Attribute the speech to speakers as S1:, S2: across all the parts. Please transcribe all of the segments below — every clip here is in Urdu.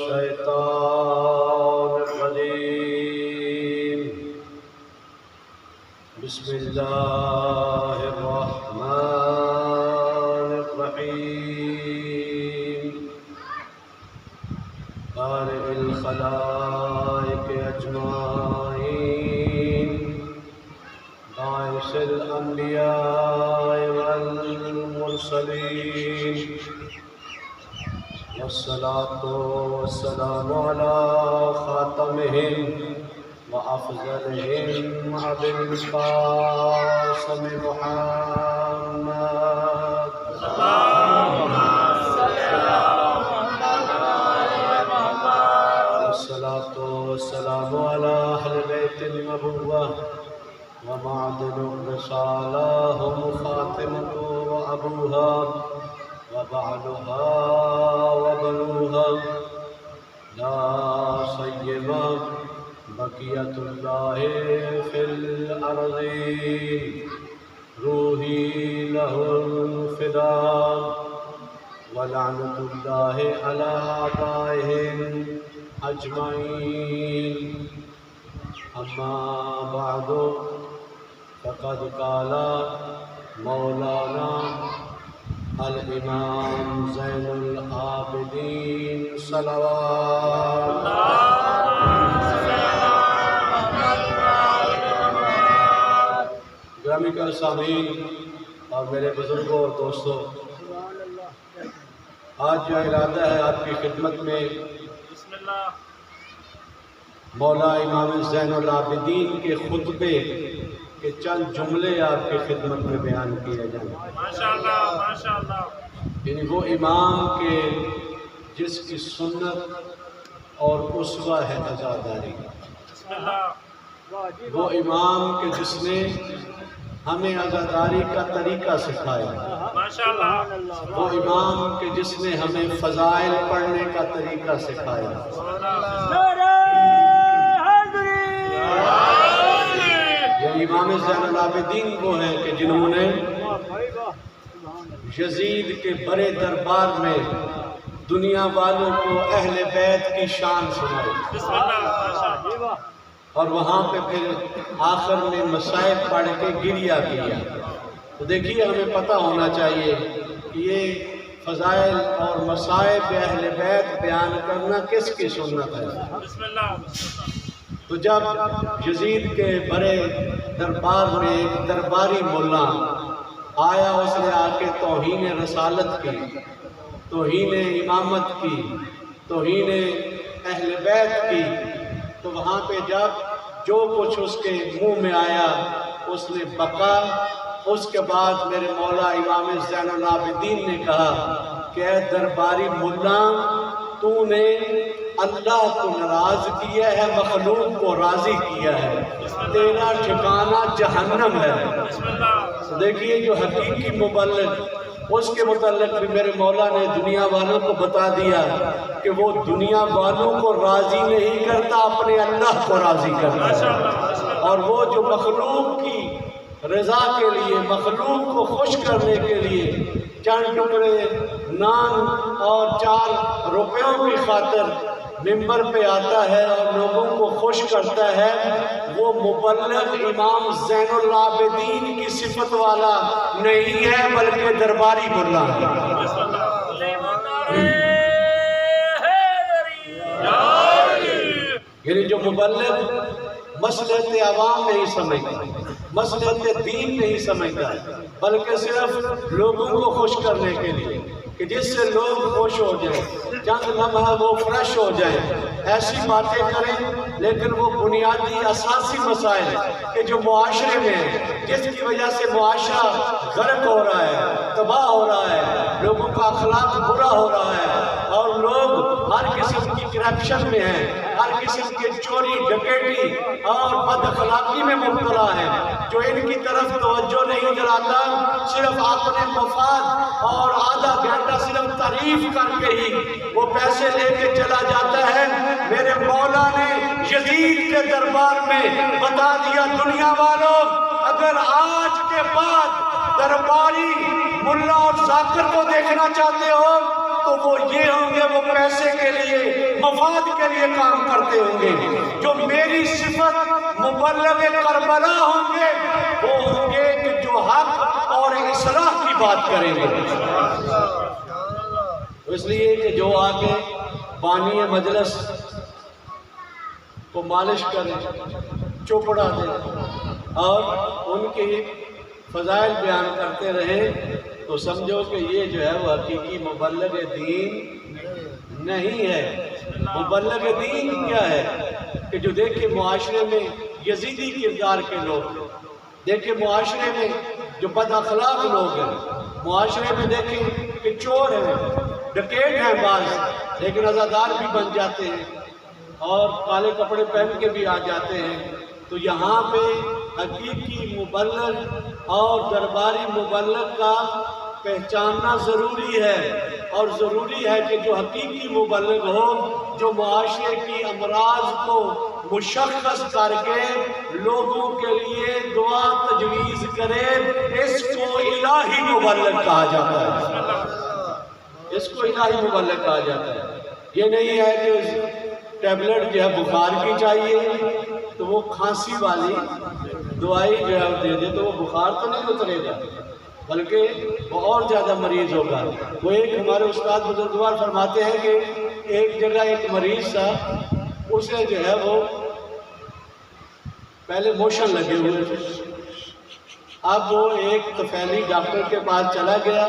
S1: الشيطان الرجيم بسم الله الرحمن الرحيم بارئ الخلائق أجمعين باعث الأنبياء والمرسلين والصلاة والسلام على خاتمهم وأفضلهم أبي القاسم محمد والصلاة والسلام على أهل بيت النبوة ومعدن الرسالة هم خاتمة وأبوها وبعلها وبنوها لا سيما بقية الله في الأرضين روحي له الفداء ولعنة الله على آبائهم أجمعين أما بعد فقد قال مولانا الامام زین العابدین صلوات گرامی کا سامعین اور میرے بزرگوں اور دوستوں، آج جو ارادہ ہے آپ کی خدمت میں مولا امام زین العابدین کے خطبے کہ چند جملے آپ کی خدمت میں بیان کیے جائیں۔ ماشاءاللہ ماشاءاللہ، یعنی وہ امام کے جس کی سنت اور اسوہ ہے عزاداری، وہ امام کے جس نے ہمیں عزاداری کا طریقہ سکھایا، وہ امام کے جس نے ہمیں فضائل پڑھنے کا طریقہ سکھایا۔ امام زین العابدین وہ ہیں کہ جنہوں نے یزید کے بڑے دربار میں دنیا والوں کو اہل بیت کی شان سنائی، اور وہاں پہ پھر آخر میں مصائب پڑھ کے گریہ کیا۔ تو دیکھیے، ہمیں پتہ ہونا چاہیے کہ یہ فضائل اور مصائب اہل بیت بیان کرنا کس کی سنت ہے۔ تو جب یزید کے بڑے دربار میں ایک درباری مولا آیا، اس نے آ کے توہین رسالت کی، توہین امامت کی، توہین اہل بیت کی، تو وہاں پہ جب جو کچھ اس کے منہ میں آیا اس نے بکا۔ اس کے بعد میرے مولا امام زین العابدین نے کہا کہ اے درباری مولا، تو نے اللہ کو ناراض کیا ہے، مخلوق کو راضی کیا ہے، تیرا ٹھکانہ جہنم ہے۔ دیکھیے، جو حقیقی مبلغ، اس کے متعلق بھی میرے مولا نے دنیا والوں کو بتا دیا کہ وہ دنیا والوں کو راضی نہیں کرتا، اپنے اللہ کو راضی کرتا ہے۔ اور وہ جو مخلوق کی رضا کے لیے، مخلوق کو خوش کرنے کے لیے چند ٹکڑے نان اور 4 روپیوں کی خاطر ممبر پہ آتا ہے اور لوگوں کو خوش کرتا ہے، وہ مبلغ امام زین العابدین کی صفت والا نہیں ہے، بلکہ درباری مولا ہے۔ یعنی جو مبلغ مصلحت عوام نہیں سمجھتا، مصلحت دین نہیں سمجھتا، بلکہ صرف لوگوں کو خوش کرنے کے لیے کہ جس سے لوگ خوش ہو جائیں، چند لمحہ وہ فریش ہو جائیں، ایسی باتیں کریں، لیکن وہ بنیادی اساسی مسائل کہ جو معاشرے میں ہیں، جس کی وجہ سے معاشرہ غرق ہو رہا ہے، تباہ ہو رہا ہے، لوگوں کا اخلاق برا ہو رہا ہے، اور لوگ ہر قسم کی کرپشن میں ہیں، ہر قسم کی چوری ڈکیٹی اور بد اخلاقی میں مبتلا ہے، جو ان کی طرف توجہ نہیں دلاتا، صرف اپنے مفاد اور آدھا گھنٹہ صرف تعریف کر کے ہی وہ پیسے لے کے چلا جاتا ہے۔ میرے مولا نے یزید کے دربار میں بتا دیا، دنیا والوں، اگر آج کے بعد درباری ملا اور ذاکر کو دیکھنا چاہتے ہو تو وہ یہ ہوں گے، وہ پیسے کے لیے مفاد کے لیے کام کرتے ہوں گے، جو میری صفت مبلغ کربلا ہوں گے، وہ ہوں گے کہ جو حق اور اصلاح کی بات کریں گے۔ اس لیے کہ جو آگے بانی مجلس کو مالش کرے، چوپڑا دے اور ان کی فضائل بیان کرتے رہے، تو سمجھو کہ یہ جو ہے وہ حقیقی مبلغ دین نہیں ہے۔ مبلغ دین کیا ہے کہ جو دیکھے معاشرے میں یزیدی کردار کے لوگ، دیکھے معاشرے میں جو بد اخلاق لوگ ہیں، معاشرے میں دیکھیں کہ چور ہیں، ڈکیٹ ہیں بعض، لیکن عزادار بھی بن جاتے ہیں اور کالے کپڑے پہن کے بھی آ جاتے ہیں، تو یہاں پہ حقیقی مبلغ اور درباری مبلغ کا پہچاننا ضروری ہے، اور ضروری ہے کہ جو حقیقی مبلغ ہو، جو معاشرے کی امراض کو مشخص کر کے لوگوں کے لیے دعا تجویز کرے، اس کو الہی مبلغ کہا جاتا ہے، اس کو الہی مبلغ کہا جاتا ہے۔ یہ نہیں ہے کہ ٹیبلٹ جو ہے بخار کی چاہیے تو وہ کھانسی والی دوائی جو ہے دے دے تو وہ بخار تو نہیں اترے گا، بلکہ وہ اور زیادہ مریض ہوگا۔ وہ ایک ہمارے استاد بزرگوار فرماتے ہیں کہ ایک جگہ ایک مریض تھا، اسے جو ہے وہ پہلے موشن لگے ہوئے تھے، اب وہ ایک طفیلی ڈاکٹر کے پاس چلا گیا،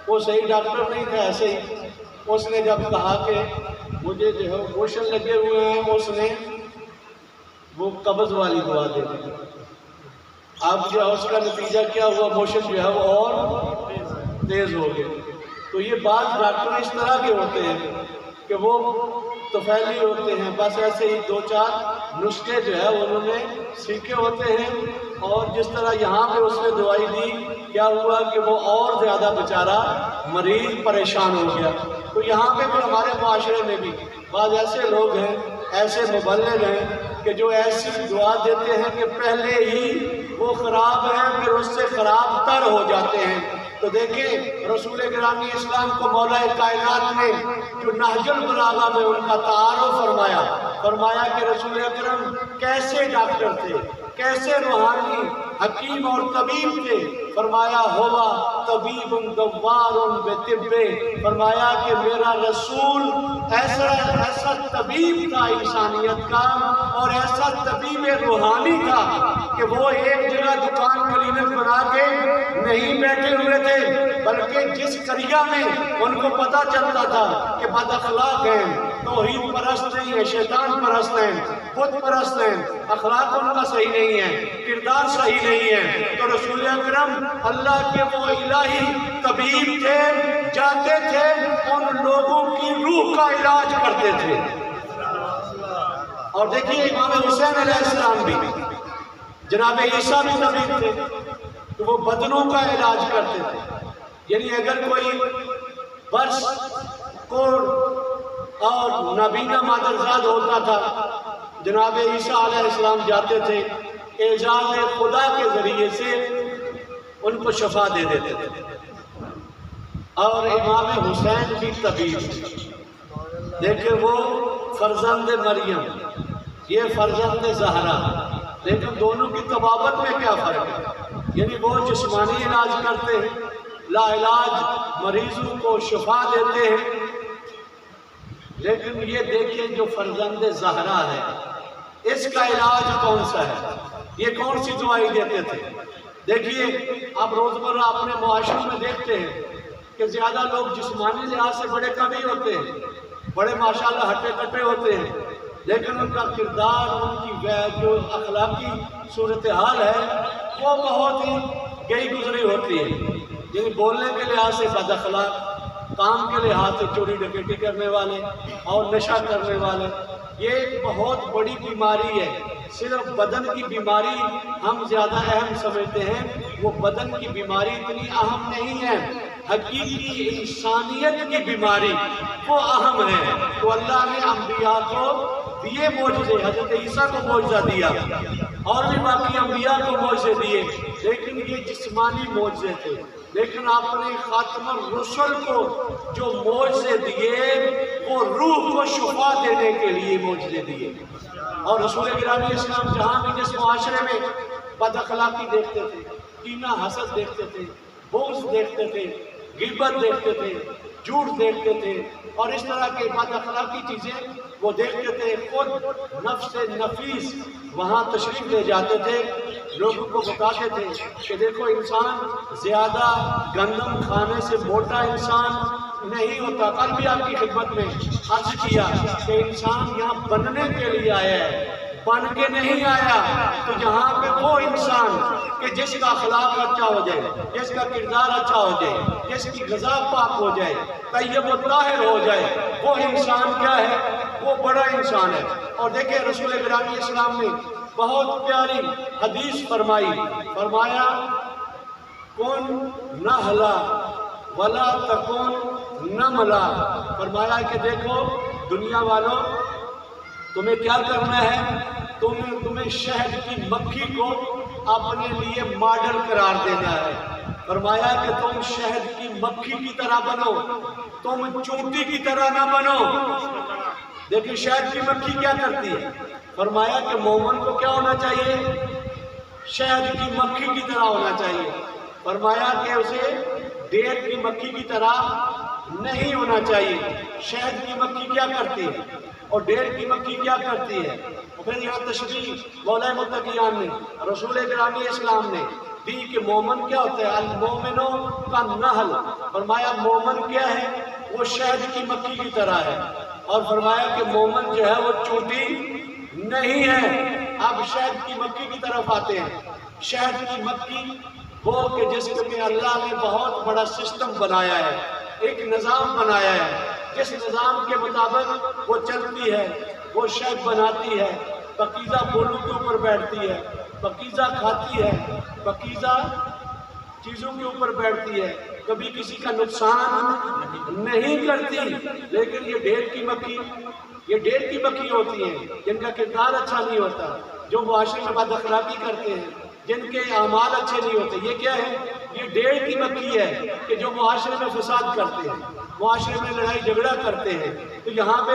S1: وہ صحیح ڈاکٹر نہیں تھا، ایسے ہی اس نے جب کہا کہ مجھے جو ہے موشن لگے ہوئے ہیں، اس نے وہ قبض والی دعا دے دی۔ اب جو اس کا نتیجہ کیا ہوا، موشن جو ہے وہ اور تیز ہو گئے۔ تو یہ بعض ڈاکٹر اس طرح کے ہوتے ہیں کہ وہ طفیلی ہوتے ہیں، بس ایسے ہی دو چار نسخے جو ہے انہوں نے سیکھے ہوتے ہیں، اور جس طرح یہاں پہ اس نے دوائی دی، کیا ہوا کہ وہ اور زیادہ بیچارہ مریض پریشان ہو گیا۔ تو یہاں پہ بھی ہمارے معاشرے میں بھی بعض ایسے لوگ ہیں، ایسے مبلغ ہیں کہ جو ایسی دعا دیتے ہیں کہ پہلے ہی وہ خراب ہیں، پھر اس سے خراب تر ہو جاتے ہیں۔ تو دیکھیں رسول گرامی اسلام کو مولا کائنات نے جو نہج البلاغہ میں ان کا تعارف فرمایا کہ رسول اکرم کیسے ڈاکٹر تھے، کیسے روحانی حکیم اور طبیب تھے۔ فرمایا ہوا طبیب دوار بطب، فرمایا کہ میرا رسول ایسا طبیب تھا انسانیت کا، اور ایسا طبیب روحانی تھا کہ وہ ایک جگہ دکان کلینک بنا کے نہیں بیٹھے ہوئے تھے، بلکہ جس قریہ میں ان کو پتہ چلتا تھا کہ بد اخلاق ہیں، توحید پرست نہیں ہے، شیطان پرست ہیں، بت پرست ہیں، اخلاق ان کا صحیح نہیں ہے، کردار صحیح نہیں ہے، تو رسول اکرم اللہ کے وہ الہی طبیب تھے، جاتے تھے ان لوگوں کی روح کا علاج کرتے تھے۔ اور دیکھیے امام حسین علیہ السلام بھی، جناب عیسیٰ بھی طبیب تھے، تو وہ بدنوں کا علاج کرتے تھے۔ یعنی اگر کوئی برس کوڑ اور نابینا مادرزاد ہوتا تھا، جناب عیسیٰ علیہ السلام جاتے تھے، اعجاز خدا کے ذریعے سے ان کو شفا دے دیتے تھے۔ اور امام حسین بھی طبیب، دیکھیں وہ فرزند مریم، یہ فرزند زہرا، لیکن دونوں کی طبابت میں کیا فرق ہے؟ یعنی وہ جسمانی علاج کرتے ہیں، لا علاج مریضوں کو شفا دیتے ہیں، لیکن یہ دیکھیں جو فرزند زہرا ہے، اس کا علاج کون سا ہے؟ یہ کون سی دوائی دیتے تھے؟ دیکھیے آپ روزمرہ اپنے معاشرے میں دیکھتے ہیں کہ زیادہ لوگ جسمانی لحاظ سے بڑے قوی ہوتے ہیں، بڑے ماشاءاللہ ہٹے کٹے ہوتے ہیں، لیکن ان کا کردار، ان کی جو اخلاقی صورتحال ہے وہ بہت ہی گئی گزری ہوتی ہے۔ یعنی بولنے کے لحاظ سے بد اخلاق، کام کے لحاظ سے چوری ڈکیٹی کرنے والے اور نشہ کرنے والے، یہ ایک بہت بڑی بیماری ہے۔ صرف بدن کی بیماری ہم زیادہ اہم سمجھتے ہیں، وہ بدن کی بیماری اتنی اہم نہیں ہے، حقیقی انسانیت کی بیماری وہ اہم ہے۔ تو اللہ نے انبیاء کو دیے معجزے، حضرت عیسیٰ کو معجزہ دیا اور بھی باقی انبیاء کو معجزے دیے، لیکن یہ جسمانی معجزے تھے، لیکن آپ نے خاتم الرسل کو جو معجزے دیے وہ روح کو شفا دینے کے لیے معجزے دیے۔ اور رسول گرامی اسلام جہاں بھی جس معاشرے میں بد اخلاقی دیکھتے تھے، کینہ حسد دیکھتے تھے، بغض دیکھتے تھے، غیبت دیکھتے تھے، جھوٹ دیکھتے تھے اور اس طرح کے بد اخلاقی چیزیں وہ دیکھتے تھے، خود نفس نفیس وہاں تشریف لے جاتے تھے، لوگوں کو بتاتے تھے کہ دیکھو انسان زیادہ گندم کھانے سے موٹا انسان نہیں ہوتا۔ کل بھی آپ کی خدمت میں عرض کیا کہ انسان یہاں بننے کے لیے آیا ہے، بن کے نہیں آیا۔ تو یہاں پہ وہ انسان کہ جس کا اخلاق اچھا ہو جائے، جس کا کردار اچھا ہو جائے، جس کی غذا پاک ہو جائے، طیب و طاہر ہو جائے، وہ انسان کیا ہے؟ وہ بڑا انسان ہے۔ اور دیکھیں رسول گرامی اسلام نے بہت پیاری حدیث فرمایا کن نحلا ولا تکن نملا۔ فرمایا کہ دیکھو دنیا والوں، تمہیں کیا کرنا ہے؟ تمہیں شہد کی مکھی کو اپنے لیے ماڈل قرار دینا ہے۔ فرمایا کہ تم شہد کی مکھی کی طرح بنو، تم چونٹی کی طرح نہ بنو۔ دیکھیں شہد کی مکھی کیا کرتی ہے؟ فرمایا کہ مومن کو کیا ہونا چاہیے؟ شہد کی مکھی کی طرح ہونا چاہیے۔ فرمایا کہ اسے ڈیر کی مکھی کی طرح نہیں ہونا چاہیے۔ شہد کی مکھی کیا کرتی ہے اور ڈیر کی مکھی کیا کرتی ہے؟ پھر یہاں تشریح مولا متقیان نے، رسول گرامی اسلام نے دی کہ مومن کیا ہوتا ہے؟ المومنو کا نحل۔ فرمایا مومن کیا ہے؟ وہ شہد کی مکھی کی طرح ہے۔ اور فرمایا کہ مومن جو ہے وہ چونٹی نہیں ہے۔ اب شہد کی مکھی کی طرف آتے ہیں۔ شہد کی مکھی وہ کہ جس میں اللہ نے بہت بڑا سسٹم بنایا ہے، ایک نظام بنایا ہے، جس نظام کے مطابق وہ چلتی ہے، وہ شہد بناتی ہے، پاکیزہ پھولوں کے اوپر بیٹھتی ہے، پاکیزہ کھاتی ہے، پاکیزہ چیزوں کے اوپر بیٹھتی ہے، کبھی کسی کا نقصان نہیں کرتی۔ لیکن یہ ڈیر کی مکھی ہوتی ہیں جن کا کردار اچھا نہیں ہوتا، جو معاشرے میں بد اخلاقی کرتے ہیں، جن کے اعمال اچھے نہیں ہوتے۔ یہ کیا ہے؟ یہ ڈیر کی مکھی ہے کہ جو معاشرے میں فساد کرتے ہیں، معاشرے میں لڑائی جھگڑا کرتے ہیں۔ تو یہاں پہ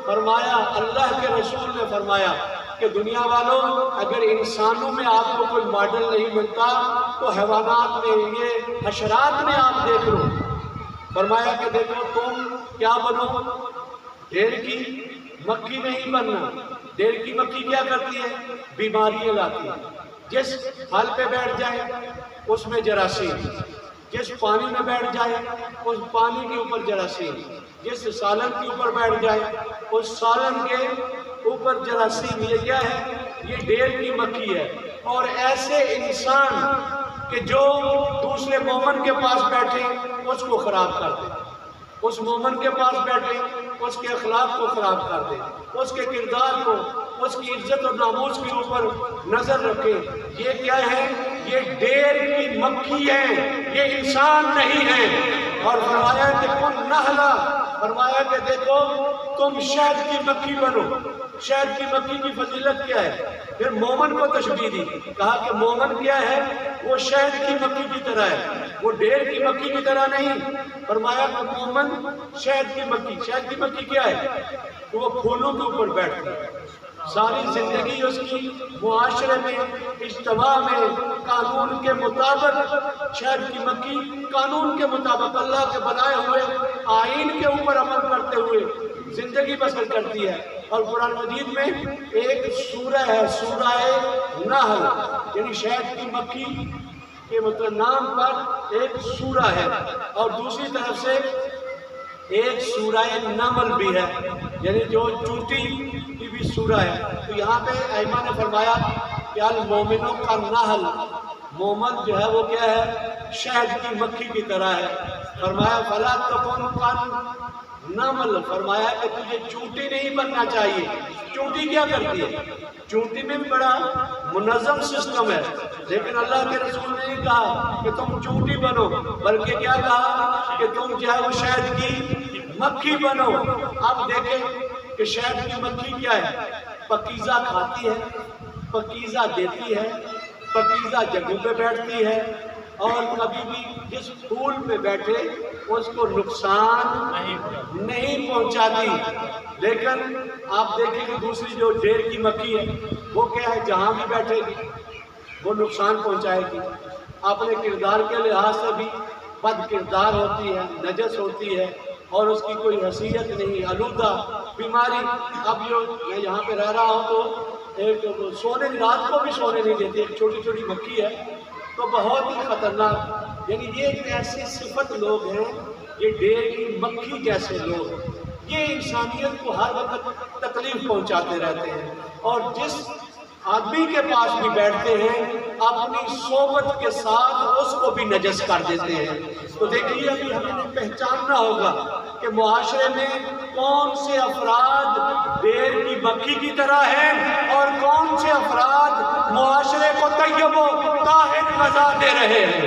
S1: فرمایا، اللہ کے رسول نے فرمایا کہ دنیا والوں اگر انسانوں میں آپ کو کوئی ماڈل نہیں ملتا تو حیوانات میں، یہ حشرات میں آپ دیکھ لو۔ فرمایا کہ دیکھو تم کیا بنو؟ ڈیر کی مکھی نہیں بننا۔ ڈیر کی مکھی کیا کرتی ہے؟ بیماریاں لاتی ہے۔ جس پھل پہ بیٹھ جائے اس میں جراثیم، جس پانی میں بیٹھ جائے اس پانی کے اوپر جراثیم، جس سالن کے اوپر بیٹھ جائے اس سالن کے اوپر جراثیم۔ یہ کیا ہے؟ یہ ڈیر کی مکھی ہے۔ اور ایسے انسان کہ جو دوسرے مومن کے پاس بیٹھے اس کو خراب کر دے، اس مومن کے پاس بیٹھے اس کے اخلاق کو خراب کر دے، اس کے کردار کو، اس کی عزت اور ناموس کے اوپر نظر رکھے۔ یہ کیا ہے؟ یہ ڈیر کی مکھی ہے، یہ انسان نہیں ہے۔ اور فرمایا کہ کن نحلا، فرمایا کہ دیکھو تم شہد کی مکھی بنو۔ شہد کی مکھی کی فضیلت کیا ہے؟ پھر مومن کو تشبیہ دی، کہا کہ مومن کیا ہے؟ وہ شہد کی مکھی کی طرح ہے، وہ ڈیر کی مکھی کی طرح نہیں۔ فرمایا کہ مومن شہد کی مکھی۔ شہد کی مکھی کیا ہے؟ وہ پھولوں کے اوپر بیٹھتی ہے، ساری زندگی اس کی معاشرے میں، اجتماع میں قانون کے مطابق، شہد کی مکھی قانون کے مطابق اللہ کے بنائے ہوئے آئین کے اوپر عمل کرتے ہوئے زندگی بسر کرتی ہے۔ اور قرآن مجید میں ایک سورہ ہے، سورہ نحل، یعنی شہد کی مکھی کے مطلب نام پر ایک سورہ ہے، اور دوسری طرف سے ایک سورہ نمل بھی ہے، یعنی جو چونٹی کی بھی سورہ ہے۔ تو یہاں پہ ائمہ نے فرمایا کہ المومنوں کا نحل، مومن جو ہے وہ کیا ہے؟ شہد کی مکھی کی طرح ہے۔ فرمایا فلا تکن کن نمل، فرمایا کہ تجھے چونٹی نہیں بننا چاہیے۔ چونٹی کیا کرتی ہے؟ چونٹی میں بھی بڑا منظم سسٹم ہے، لیکن اللہ کے رسول نے نہیں کہا کہ تم چونٹی بنو، بلکہ کیا کہا کہ تم جو ہے وہ شہد کی مکھی بنو۔ اب دیکھیں کہ شہد کی مکھی کیا ہے؟ پاکیزہ کھاتی ہے، پاکیزہ دیتی ہے، پاکیزہ جگہوں پہ بیٹھتی ہے، اور کبھی بھی جس پھول پہ بیٹھے اس کو نقصان نہیں پہنچاتی. لیکن آپ دیکھیں کہ دوسری جو ڈیر کی مکھی ہے وہ کیا ہے, جہاں بھی بیٹھے گی وہ نقصان پہنچائے گی. اپنے کردار کے لحاظ سے بھی بد کردار ہوتی ہے, نجس ہوتی ہے, اور اس کی کوئی حیثیت نہیں, آلودہ بیماری. اب جو میں یہاں پہ رہ رہا ہوں تو ایک سونے رات کو بھی سونے نہیں دیتی, ایک چھوٹی چھوٹی مکھی ہے, تو بہت ہی خطرناک. یعنی یہ ایک ایسی صفت لوگ ہیں, یہ ڈیر کی مکھی جیسے لوگ, یہ انسانیت کو ہر وقت تکلیف پہنچاتے رہتے ہیں, اور جس آدمی کے پاس بھی بیٹھتے ہیں اپنی صحبت کے ساتھ اس کو بھی نجس کر دیتے ہیں. تو دیکھیے ابھی ہمیں پہچاننا ہوگا کہ معاشرے میں کون سے افراد ڈیر کی مکھی کی طرح ہیں اور کون سے افراد معاشرے کو طیب و طاہر غذا دے رہے ہیں.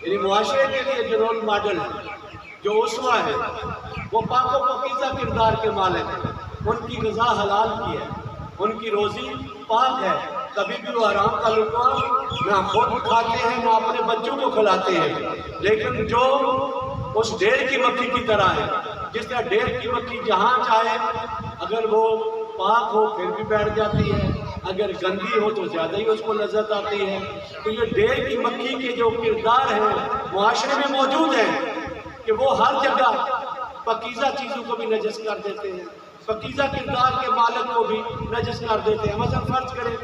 S1: یعنی معاشرے کے لیے جو رول ماڈل ہے, جو اسوہ ہے, وہ پاک و پاکیزہ کردار کے مالک ہیں. ان کی غذا حلال کی ہے, ان کی روزی پاک ہے, کبھی بھی وہ حرام کا لقمہ نہ خود کھاتے ہیں نہ اپنے بچوں کو کھلاتے ہیں. لیکن جو اس ڈیر کی مکھی کی طرح ہے, جس طرح ڈیر کی مکھی جہاں چاہے اگر وہ پاک ہو پھر بھی بیٹھ جاتی ہے, اگر گندی ہو تو زیادہ ہی اس کو لذت آتی ہے. تو یہ ڈیر کی مکھی کے جو کردار ہیں معاشرے میں موجود ہیں کہ وہ ہر جگہ پاکیزہ چیزوں کو بھی نجس کر دیتے ہیں, پاکیزہ کردار کے مالک کو بھی نجس کر دیتے ہیں. مثلا فرض کریں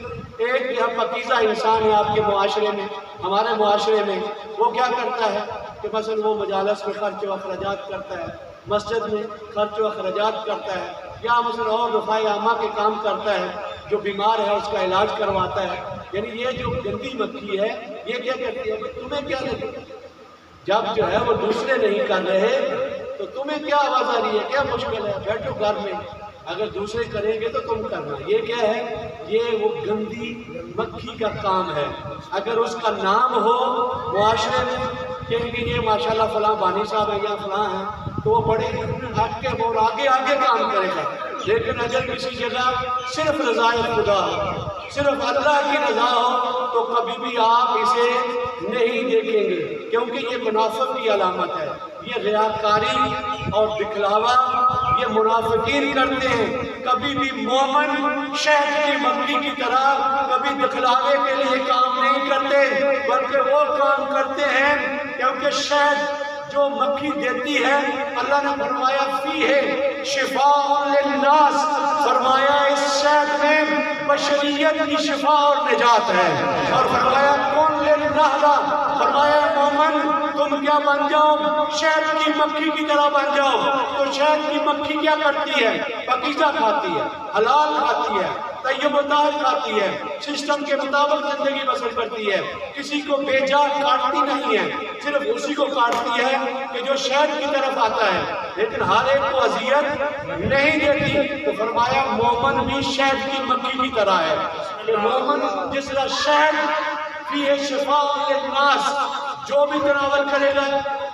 S1: ایک یہ پاکیزہ انسان ہے آپ کے معاشرے میں, ہمارے معاشرے میں, وہ کیا کرتا ہے کہ مثلا وہ مجالس میں خرچ و اخراجات کرتا ہے, مسجد میں خرچ و اخراجات کرتا ہے, یا مثلا اور رفاع عامہ کے کام کرتا ہے, جو بیمار ہے اس کا علاج کرواتا ہے. یعنی یہ جو گندی مکھی ہے یہ کیا کرتی ہے, تمہیں کیا لگے جب جو ہے وہ دوسرے نہیں کر رہے تو تمہیں کیا آواز آ رہی ہے, کیا مشکل ہے, بیٹھو گھر میں, اگر دوسرے کریں گے تو تم کرنا. یہ کیا ہے, یہ وہ گندی مکھی کا کام ہے. اگر اس کا نام ہو معاشرے میں کہ یہ ماشاءاللہ فلاں بانی صاحب ہیں یا فلاں ہیں, تو وہ بڑے ہٹ کے اور آگے آگے کام کرے گا. لیکن اگر کسی جگہ صرف رضا خدا ہو, صرف اللہ کی رضا ہو, تو کبھی بھی آپ اسے نہیں دیکھیں گے, کیونکہ یہ منافق کی علامت ہے. یہ ریاکاری اور دکھلاوا یہ منافقین کرتے ہیں. کبھی بھی مومن شہد کی مکھی کی طرح کبھی دکھلاوے کے لیے کام نہیں کرتے, بلکہ وہ کام کرتے ہیں کیونکہ شہد جو مکھی دیتی ہے, اللہ نے فرمایا فی ہے شفاء للناس, فرمایا اس شہد میں بشریت کی شفا اور نجات ہے. اور فرمایا کون للنہلا, فرمایا مومن تم کیا بن جاؤ, شہد کی مکھی کی طرح بن جاؤ. تو شہد کی مکھی کیا کرتی ہے, پاکیزہ کھاتی ہے, حلال کھاتی ہے, طیب و طاہر کھاتی ہے, سسٹم کے مطابق زندگی بسر کرتی ہے, کسی کو بے جا کاٹتی نہیں ہے, صرف اسی کو کاٹتی ہے کہ جو شہد کی طرف آتا ہے, لیکن ہر ایک کو اذیت نہیں دیتی. تو فرمایا مومن بھی شہد کی مکھی کی طرح ہے, کہ مومن جس طرح شہد فیہ شفاء للناس, جو بھی تناول کرے گا,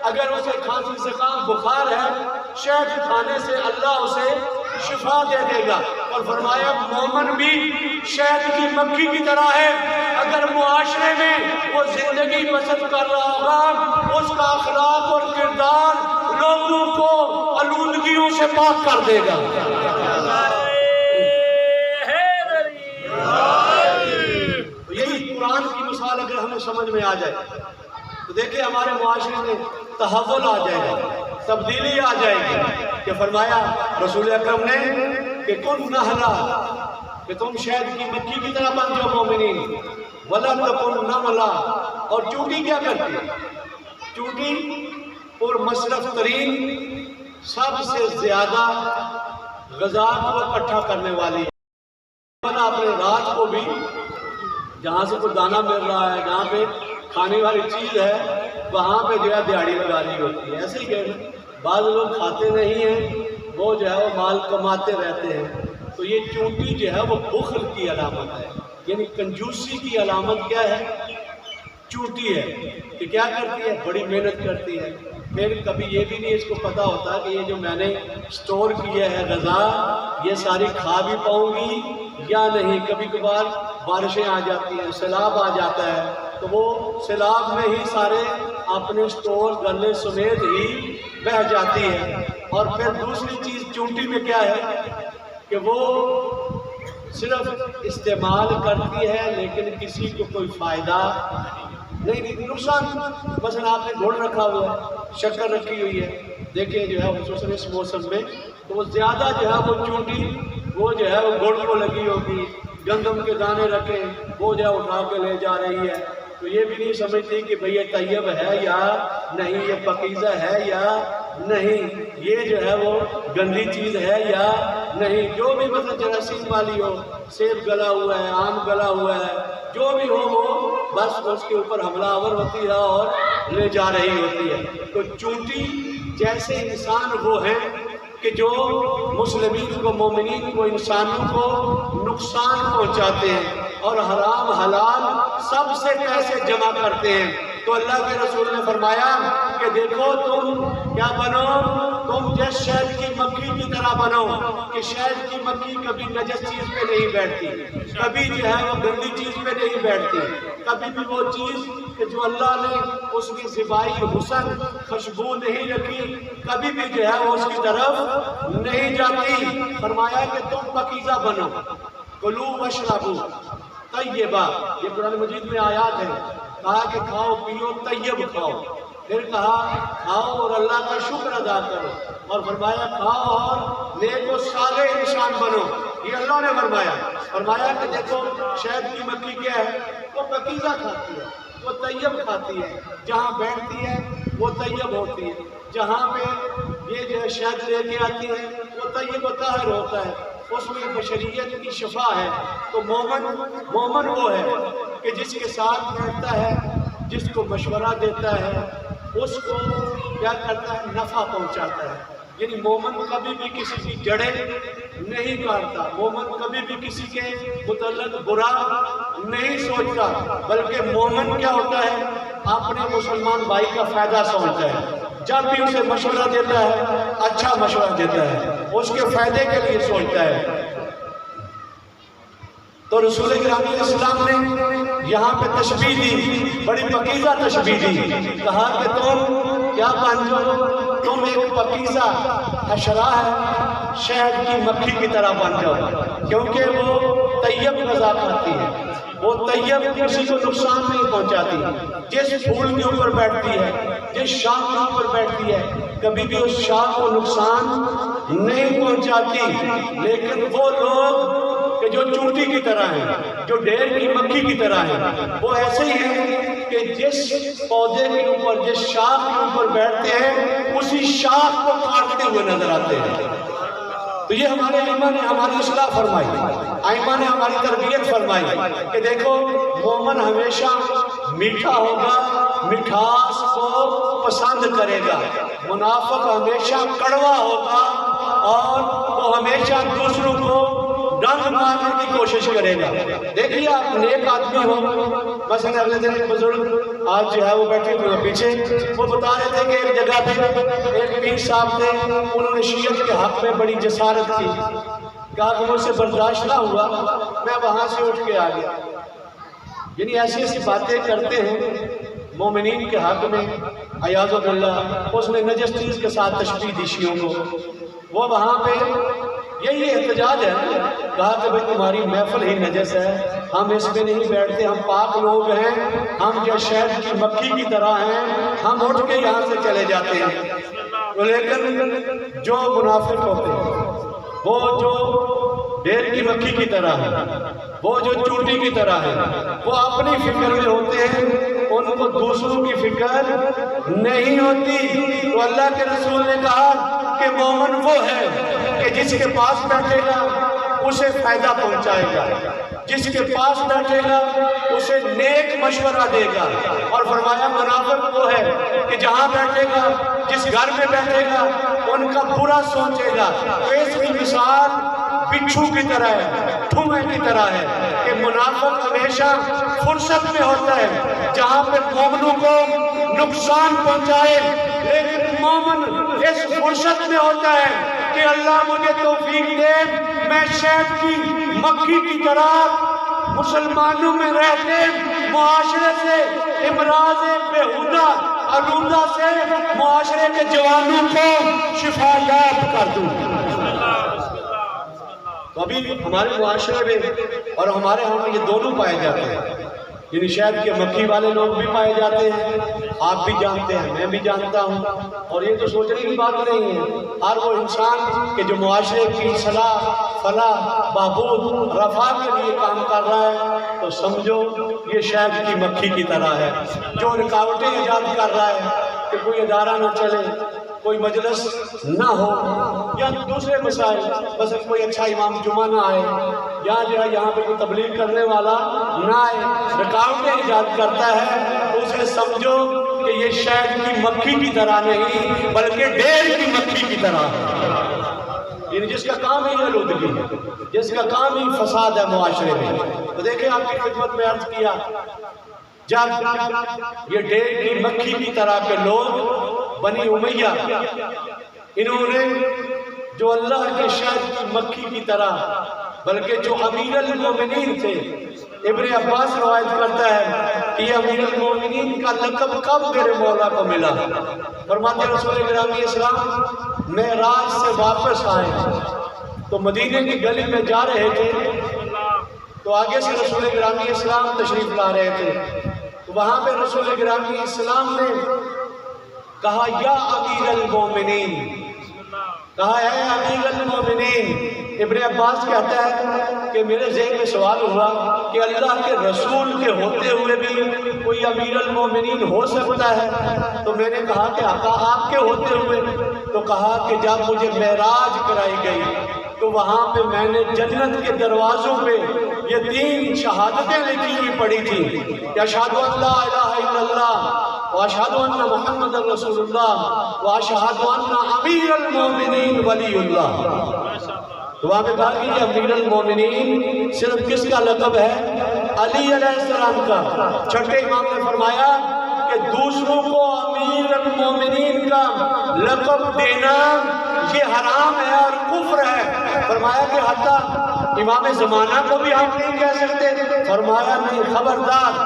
S1: اگر اسے کھانسی زکام بخار ہے, شہد کھانے سے اللہ اسے شفا دے دے گا. اور فرمایا مومن بھی شہد کی مکھی کی طرح ہے, اگر معاشرے میں وہ زندگی بسر کر رہا ہوگا, اس کا اخلاق اور کردار لوگوں کو آلودگیوں سے پاک کر دے گا. یہی قرآن کی مثال اگر ہمیں سمجھ میں آ جائے تو دیکھیں ہمارے معاشرے میں تحول آ جائے گا, تبدیلی آ جائے گی. کہ فرمایا رسول اکرم نے کہ کن نہلا, کہ تم شہد کی مکھی کی طرح بن جاؤ مومنین, ولا تکن نملا. اور چونٹی کیا کرتی ہے, چونٹی اور مصرف ترین سب سے زیادہ غذا کو اکٹھا کرنے والی ہے. اپنے رات کو بھی جہاں سے کوئی دانہ مل رہا ہے, جہاں پہ کھانے والی چیز ہے, وہاں پہ جو ہے دیہڑی لگا رہی ہوتی ہے. ایسے ہی کہنا بعض لوگ کھاتے نہیں ہیں, وہ جو ہے وہ مال کماتے رہتے ہیں. تو یہ چونٹی جو ہے وہ بخل کی علامت ہے, یعنی کنجوسی کی علامت کیا ہے, چونٹی ہے کہ کیا کرتی ہے؟ بڑی محنت کرتی ہے، پھر کبھی یہ بھی نہیں اس کو پتہ ہوتا کہ یہ جو میں نے سٹور کیا ہے غذا یہ ساری کھا بھی پاؤں گی یا نہیں۔ کبھی کبھار بارشیں آ جاتی ہیں، سیلاب آ جاتا ہے، تو وہ سیلاب میں ہی سارے اپنے سٹور گلے سمیت ہی بہہ جاتی ہے۔ اور پھر دوسری چیز چونٹی میں کیا ہے کہ وہ صرف استعمال کرتی ہے لیکن کسی کو کوئی فائدہ نہیں، نقصان۔ مثلا آپ نے گڑ رکھا ہوا ہے، شکر رکھی ہوئی ہے، دیکھیں جو ہے خصوصاً اس موسم میں تو وہ زیادہ جو ہے وہ چونٹی وہ جو ہے وہ گڑ کو لگی ہوگی، گندم کے دانے رکھے وہ جو ہے اٹھا کے لے جا رہی ہے، تو یہ بھی نہیں سمجھتی کہ بھئی یہ طیب ہے یا نہیں، یہ پاکیزہ ہے یا نہیں، یہ جو ہے وہ گندی چیز ہے یا نہیں۔ جو بھی مثلا جراثیم والی ہو، سیب گلا ہوا ہے، آم گلا ہوا ہے، جو بھی ہو وہ بس اس کے اوپر حملہ آور ہوتی ہے اور لے جا رہی ہوتی ہے۔ تو چونٹی جیسے انسان وہ ہیں کہ جو مسلمین کو، مومنین کو، انسانوں کو نقصان پہنچاتے ہیں اور حرام حلال سب سے پیسے جمع کرتے ہیں۔ تو اللہ کے رسول نے فرمایا کہ دیکھو تم کیا بنو، تم جس شہد کی مکھی کی طرح بنو کہ شہد کی مکھی کبھی نجس چیز پہ نہیں بیٹھتی، کبھی جو ہے وہ گندی چیز پہ نہیں بیٹھتی، کبھی بھی وہ چیز کہ جو اللہ نے اس کی زیبائی حسن خوشبو نہیں رکھی کبھی بھی جو ہے وہ اس کی طرف نہیں جاتی۔ فرمایا کہ تم پاکیزہ بنو، کلوا واشربوا طیبا، یہ قرآن مجید میں آیات ہے، کہا کہ کھاؤ پیو طیب کھاؤ، پھر کہا کھاؤ اور اللہ کا شکر ادا کرو، اور فرمایا کھاؤ اور نیک و صالح انسان بنو، یہ اللہ نے فرمایا۔ فرمایا کہ دیکھو شہد کی مکھی کیا ہے، وہ پاکیزہ کھاتی ہے، وہ طیب کھاتی ہے، جہاں بیٹھتی ہے وہ طیب ہوتی ہے، جہاں پہ یہ جو ہے شہد لے کے آتی ہے وہ طیب و طاہر ہوتا ہے، اس میں بشریت کی شفا ہے۔ تو مومن وہ ہے کہ جس کے ساتھ بیٹھتا ہے، جس کو مشورہ دیتا ہے، اس کو کیا کرتا ہے، نفع پہنچاتا ہے۔ یعنی مومن کبھی بھی کسی کی جڑیں نہیں کاٹتا، مومن کبھی بھی کسی کے متعلق برا نہیں سوچتا، بلکہ مومن کیا ہوتا ہے، اپنے مسلمان بھائی کا فائدہ سوچتا ہے، جب بھی اسے مشورہ دیتا ہے اچھا مشورہ دیتا ہے، اس کے فائدے کے لیے سوچتا ہے۔ تو رسول کریم علیہ السلام نے یہاں پہ تشبیہ دی، بڑی پاکیزہ تشبیہ دی، کہا کہ تم کیا بن جاؤ، تم ایک پاکیزہ حشرہ ہے، شہد کی مکھی کی طرح بن جاؤ، کیونکہ وہ طیب غذا کھاتی ہے، وہ طیب کسی کو نقصان نہیں پہنچاتی، جس پھول کے اوپر بیٹھتی ہے، جس شاخ کے اوپر بیٹھتی ہے، کبھی بھی اس شاخ کو نقصان نہیں پہنچاتی۔ لیکن وہ لوگ کہ جو چونٹی کی طرح ہیں، جو ڈیر کی مکھی کی طرح ہیں، وہ ایسے ہی ہیں کہ جس پودے کے اوپر، جس شاخ کے اوپر بیٹھتے ہیں اسی شاخ کو کاٹتے ہوئے نظر آتے ہیں۔ تو یہ ہمارے ائمہ نے ہماری اصلاح فرمائی، ائمہ نے ہماری تربیت فرمائی کہ دیکھو مومن ہمیشہ میٹھا ہوگا، مٹھاس کو پسند کرے گا، منافق ہمیشہ کڑوا ہوگا اور وہ ہمیشہ دوسروں کو ڈنگ مارنے کی کوشش کرے گا۔ دیکھیے آپ نیک آدمی ہو، مثلا اگلے دن ایک بزرگ آج جو ہے وہ بیٹھے ہوئے پیچھے، وہ بتا رہے تھے کہ ایک جگہ پہ ایک پیر صاحب تھے، انہوں نے شیعت کے حق میں بڑی جسارت کی، کہا کہ مجھ سے برداشت نہ ہوا، میں وہاں سے اٹھ کے آ گیا۔ یعنی ایسی ایسی باتیں کرتے ہیں مومنین کے حق میں، عیاذ باللہ۔ اس نے نجس چیز کے ساتھ تشبیہ دی شیعوں کو، وہ وہاں پہ یہی احتجاج ہے، کہا کہ بھئی تمہاری محفل ہی نجس ہے، ہم اس میں نہیں بیٹھتے، ہم پاک لوگ ہیں، ہم جو شہد کی مکھی کی طرح ہیں، ہم اٹھ کے یہاں سے چلے جاتے ہیں۔ لیکن جو منافق ہوتے ہیں، وہ جو ڈیر کی مکھی کی طرح ہے، وہ جو چونٹی کی طرح ہے، وہ اپنی فکر میں ہوتے ہیں، ان کو دوسروں کی فکر نہیں ہوتی۔ تو اللہ کے رسول نے کہا کہ مومن وہ ہے کہ جس کے پاس بیٹھے گا اسے فائدہ پہنچائے گا، جس کے پاس بیٹھے گا اسے نیک مشورہ دے گا، اور فرمایا منافق وہ ہے کہ جہاں بیٹھے گا، جس گھر میں بیٹھے گا ان کا برا سوچے گا۔ تو اس کی مثال بچھو کی طرح ہے، دھوئیں کی طرح ہے کہ منافق ہمیشہ فرصت میں ہوتا ہے جہاں پہ مومنوں کو نقصان پہنچائے، لیکن مومن اس فرصت میں ہوتا ہے کہ اللہ مجھے توفیق دے میں شہد کی مکھی کی طرح مسلمانوں میں رہتے معاشرے سے امراض بےہودہ آلودہ سے معاشرے کے جوانوں کو شفا یاب کر دوں۔ تو ابھی ہمارے معاشرے میں اور ہمارے ہاں یہ دونوں پائے جاتے ہیں، یعنی شہد کے مکھی والے لوگ بھی پائے جاتے ہیں، آپ بھی جانتے ہیں، میں بھی جانتا ہوں، اور یہ تو سوچنے کی بات نہیں ہے۔ ہر وہ انسان کہ جو معاشرے کی صلاح فلاح بہبود رفع کے لیے کام کر رہا ہے تو سمجھو یہ شہد کی مکھی کی طرح ہے، جو رکاوٹیں ایجاد کر رہا ہے کہ کوئی ادارہ نہ چلے، کوئی مجلس نہ ہو، یا دوسرے مسائل، بس کوئی اچھا امام جمعہ نہ آئے، یا جو ہے یہاں پہ کوئی تبلیغ کرنے والا نہ آئے، رکاوٹیں ایجاد کرتا ہے، تو اسے سمجھو کہ یہ شہد کی مکھی کی طرح نہیں بلکہ ڈیر کی مکھی کی طرح ہے، یعنی جس کا کام ہی آلودگی ہے، جس کا کام ہی فساد ہے معاشرے میں۔ تو دیکھیں آپ کی خدمت میں عرض کیا، جب یہ ڈیر کی مکھی کی طرح کے لوگ بنی امیہ، انہوں نے جو اللہ کے شہد کی مکھی کی طرح، بلکہ جو امیر المومنین تھے، ابن عباس روایت کرتا ہے کہ یہ امیر المومنین کا لقب کب میرے مولا کو ملا؟ فرماتے رسول گرامی اسلام معراج سے واپس آئے تو مدینے کی گلی میں جا رہے تھے، تو آگے سے رسول گرامی اسلام تشریف لا رہے تھے، تو وہاں پہ رسول گرامی اسلام نے کہا یا امیر المومنین، کہا ہے امیر المومنین۔ ابن عباس کہتا ہے کہ میرے ذہن میں سوال ہوا کہ اللہ کے رسول کے ہوتے ہوئے بھی کوئی امیر المومنین ہو سکتا ہے؟ تو میں نے کہا کہ آقا آپ کے ہوتے ہوئے، تو کہا کہ جب مجھے معراج کرائی گئی تو وہاں پہ میں نے جنت کے دروازوں پہ یہ 3 شہادتیں لکھی ہوئی پڑھی تھی کہ اشہد ان لا الہ الا اللہ واشہد ان محمد رسول اللہ واشہد ان امیر المومنین ولی اللہ۔ تو وہاں پہ کہا کہ یہ امیر المومنین صرف کس کا لقب ہے؟ علی علیہ السلام کا۔ چھٹے امام نے فرمایا کہ دوسروں کو امیر المومنین کا لقب دینا یہ حرام ہے اور کفر ہے۔ فرمایا کہ حتیٰ امام زمانہ کو بھی ہم نہیں کہہ سکتے، فرمایا نہیں، خبردار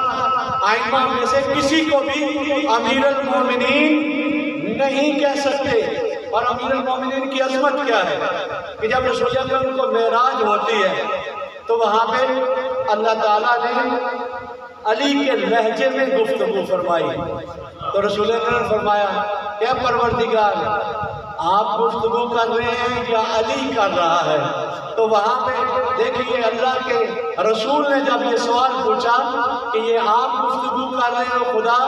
S1: ائمہ میں سے کسی کو بھی امیر المومنین نہیں کہہ سکتے۔ اور امیر المومنین کی عظمت کیا ہے کہ جب رسول اکرم کو معراج ہوتی ہے تو وہاں پہ اللہ تعالیٰ نے علی کے لہجے میں گفتگو فرمائی، تو رسول اکرم نے فرمایا کہ پروردگار آپ گفتگو کر رہے ہیں یا علی کر رہا ہے؟ تو وہاں پہ دیکھیے اللہ کے رسول نے جب یہ سوال پوچھا کہ یہ آپ گفتگو کر رہے ہیں خدا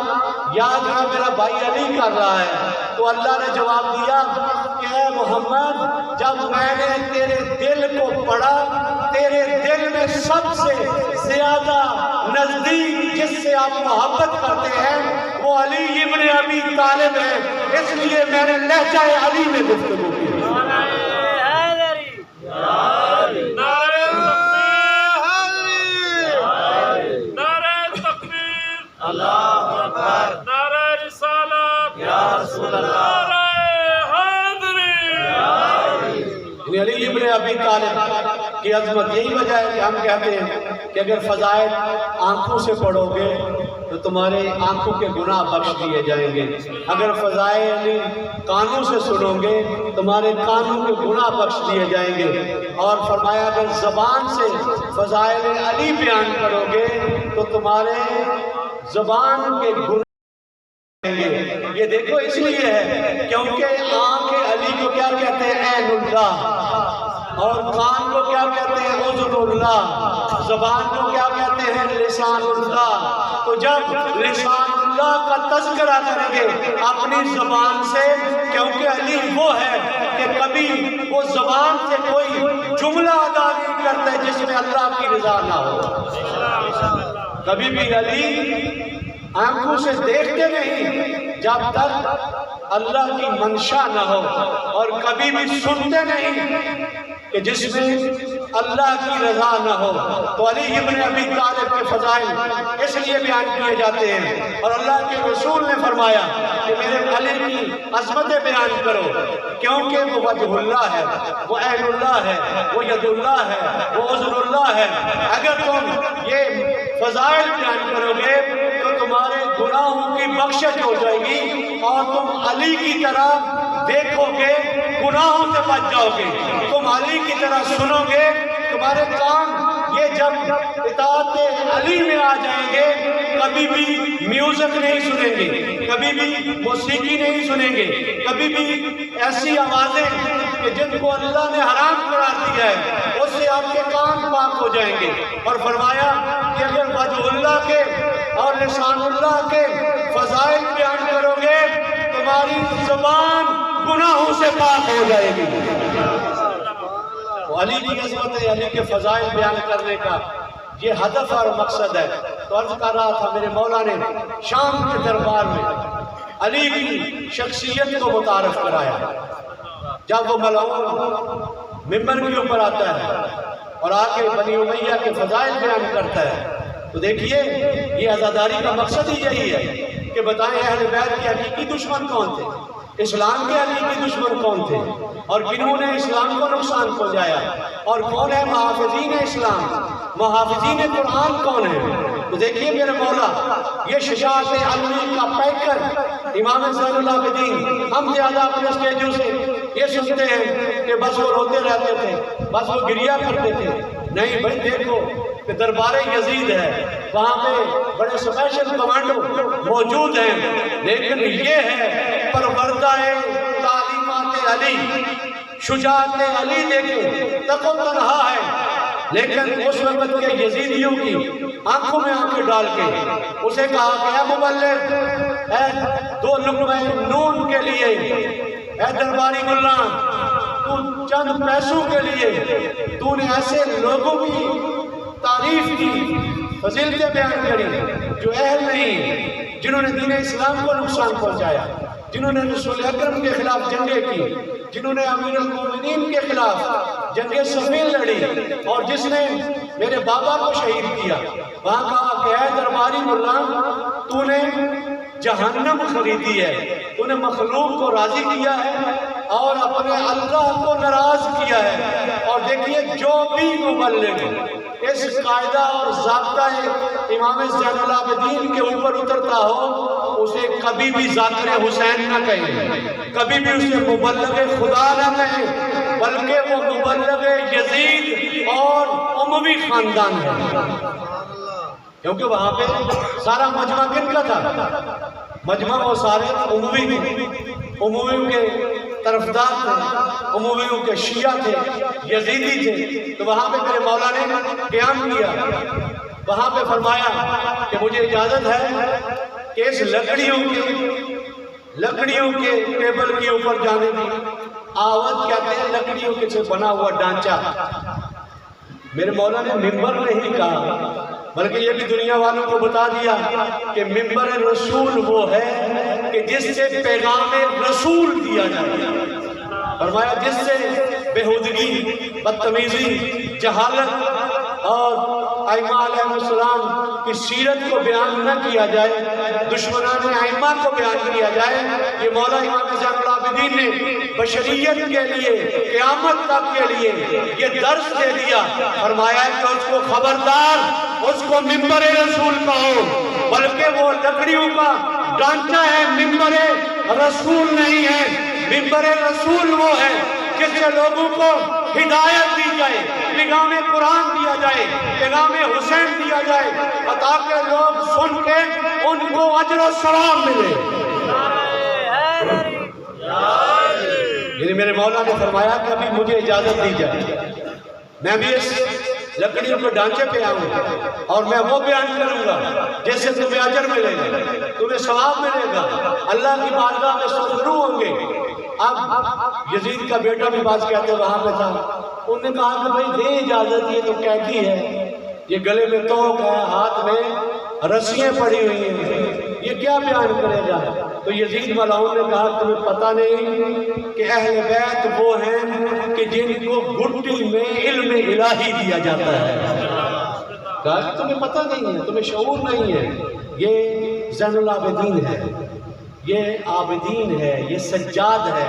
S1: یا جو میرا بھائی علی کر رہا ہے، تو اللہ نے جواب دیا کہ اے محمد جب میں نے تیرے دل کو پڑھا، تیرے دل میں سب سے زیادہ نزدیک جس سے آپ محبت کرتے ہیں وہ علی ابن ابی طالب ہے، اس لیے میں نے لہجہ علی میں گفتگو کی۔ علی ابن ابی طالب کی عظمت یہی وجہ ہے کہ ہم کہتے ہیں کہ اگر فضائل آنکھوں سے پڑھو گے تو تمہارے آنکھوں کے گناہ بخش دیے جائیں گے، اگر فضائل کانوں سے سنو گے تمہارے کانوں کے گناہ بخش دیے جائیں گے، اور فرمایا اگر زبان سے فضائل علی بیان کرو گے تو تمہارے زبان کے گناہ یہ دیکھو اس لیے ہے کیونکہ آنکھ علی کو کیا کہتے ہیں؟ عین اللہ، اور کان کو کیا کہتے ہیں؟ اذن اللہ، زبان کو کیا کہتے ہیں؟ لسان اللہ۔ تو جب لسان اللہ کا تذکرہ کریں گے اپنی زبان سے، کیونکہ علی وہ ہے کہ کبھی وہ زبان سے کوئی جملہ ادا نہیں کرتا ہے جس میں اللہ کی رضا نہ ہو، کبھی بھی علی آنکھوں سے دیکھتے نہیں جب تک اللہ کی منشا نہ ہو، اور کبھی بھی سنتے نہیں کہ جس میں اللہ کی رضا نہ ہو۔ تو علی ابن ابی طالب کے فضائل اس لیے بیان کیے جاتے ہیں، اور اللہ کے رسول نے فرمایا کہ میرے علی کی عظمتیں بیان کرو، کیونکہ وہ وجہ اللہ ہے، وہ عین اللہ ہے، وہ ید اللہ ہے، وہ عذر اللہ ہے۔ اگر تم یہ فضائل بیان کرو گے تو تمہارے گناہوں کی بخشش ہو جائے گی، اور تم علی کی طرح دیکھو گے، گناہوں سے بچ جاؤ گے۔ تم علی کی طرح سنو گے، تمہارے کام یہ جب اطاعت علی میں آ جائیں گے، کبھی بھی میوزک نہیں سنیں گے، کبھی بھی موسیقی نہیں سنیں گے، کبھی بھی ایسی آوازیں کہ جن کو اللہ نے حرام قرار دیا ہے اس سے آپ کے کان پاک ہو جائیں گے۔ اور فرمایا کہ اگر وجہ اللہ کے اور لسان اللہ کے فضائل بیان کرو گے، تمہاری زبان گناہوں سے پاک ہو جائے گی۔ علی کی عظمت ہے، علی کے فضائل بیان کرنے کا یہ ہدف اور مقصد ہے۔ تو عرض کر رہا تھا، میرے مولا نے شام کے دربار میں علی کی شخصیت کو متعارف کرایا۔ جب وہ ملعون ممبر کے اوپر آتا ہے اور آ کے بنی امیہ کے فضائل بیان کرتا ہے، تو دیکھیے یہ عزاداری کا مقصد ہی یہی ہے کہ بتائیں اہل بیت کے حقیقی دشمن کون تھے، اسلام کے حقیقی دشمن کون تھے، اور کنہوں نے اسلام کو نقصان پہنچایا، اور کون ہے محافظین اسلام، محافظین قرآن کون ہے۔ تو دیکھیے میرے مولا یہ شجاعت علوی کا پیکر امام زین العابدین، ہم زیادہ اپنے اسٹیجوں سے یہ سنتے ہیں کہ بس وہ روتے رہتے تھے، بس وہ گریہ کرتے تھے۔ نہیں بھائی، دیکھو کہ دربار یزید ہے، وہاں پہ بڑے سپیشل کمانڈو موجود ہیں، لیکن یہ ہے پروردہ تعلیمات علی، شجاعت علی دیکھیں تقو تنہا ہے، لیکن اس وقت کے یزیدیوں کی آنکھوں میں آنکھیں ڈال کے اسے کہا کہ اے مبلغ، اے دو لقمہ نون کے لیے، اے درباری ملا، تو چند پیسوں کے لیے تو نے ایسے لوگوں کی تعریف کی، فضیلتیں بیان کری جو اہل نہیں، جنہوں نے دین اسلام کو نقصان پہنچایا، جنہوں نے رسول اکرم کے خلاف جنگیں کی، جنہوں نے امیر المومنین کے خلاف جنگ صفین لڑی، اور جس نے میرے بابا کو شہید کیا۔ وہاں کہا کہ اے درباری ملا، تو نے جہنم خریدی ہے، تو نے مخلوق کو راضی کیا ہے اور اپنے اللہ کو ناراض کیا ہے۔ اور دیکھیے جو بھی مبلغ اس قاعدہ اور ضابطہ امام زین العابدین کے اوپر اترتا ہو، اسے کبھی بھی ذاکر حسین نہ کہیں، کبھی بھی اسے مبلغ خدا نہ کہیں، بلکہ وہ مبلغ یزید اور اموی خاندان ہے، کیونکہ وہاں پہ سارا مجمع کن کا تھا؟ مجمع وہ سارے امویوں کے طرفدار تھے، امویوں کے شیعہ تھے، یزیدی تھے۔ تو وہاں پہ میرے مولا نے قیام کیا، وہاں پہ فرمایا کہ مجھے اجازت ہے کہ اس لکڑیوں کے ٹیبل کے اوپر جانے کی، آوت کہتے ہیں لکڑیوں کے سے بنا ہوا ڈھانچہ۔ میرے مولا نے ممبر نہیں کہا، بلکہ یہ بھی دنیا والوں کو بتا دیا کہ ممبر رسول وہ ہے کہ جس سے پیغام رسول دیا جائے۔ فرمایا جس سے بےہودگی، بدتمیزی، جہالت اور ائمہ علیہ السلام کی سیرت کو بیان نہ کیا جائے، دشمنان ائمہ کو بیان کیا جائے۔ یہ مولا امام زین العابدین نے بشریت کے لیے، قیامت تک کے لیے یہ درس دے دیا۔ فرمایا کہ اس کو خبردار، اس کو ممبر رسول کہو، بلکہ وہ لکڑیوں کا ڈھانچہ ہے، ممبر رسول نہیں ہے۔ ممبر رسول وہ ہے جس سے لوگوں کو ہدایت دی جائے، پیغام قرآن دیا جائے، پیغام حسین دیا جائے، تاکہ لوگ سن کے ان کو اجر و ثواب ملے۔ یعنی میرے مولا نے فرمایا کہ ابھی مجھے اجازت دی جائے، میں بھی اس لکڑیوں کے ڈھانچے پہ آؤں اور میں وہ بیان کروں گا جس سے تمہیں اجر ملے گا، تمہیں ثواب ملے گا، اللہ کی بارگاہ میں سرخرو ہوں گے۔ اب یزید کا بیٹا بھی باز کہتے وہاں پہ تھا، انہوں نے کہا کہ بھائی دے اجازت، یہ تو قیدی ہے، یہ گلے میں توق ہے، ہاتھ میں رسیاں پڑی ہوئی ہیں، یہ کیا بیان کرے گا؟ تو یزید ملعون نے کہا تمہیں پتہ نہیں کہ اہل بیت وہ ہیں کہ جن کو گھٹی میں علم الہی دیا جاتا ہے؟ کہا کہ تمہیں پتہ نہیں ہے، تمہیں شعور نہیں ہے. یہ زین العابدین ہے، یہ عابدین ہے، یہ سجاد ہے،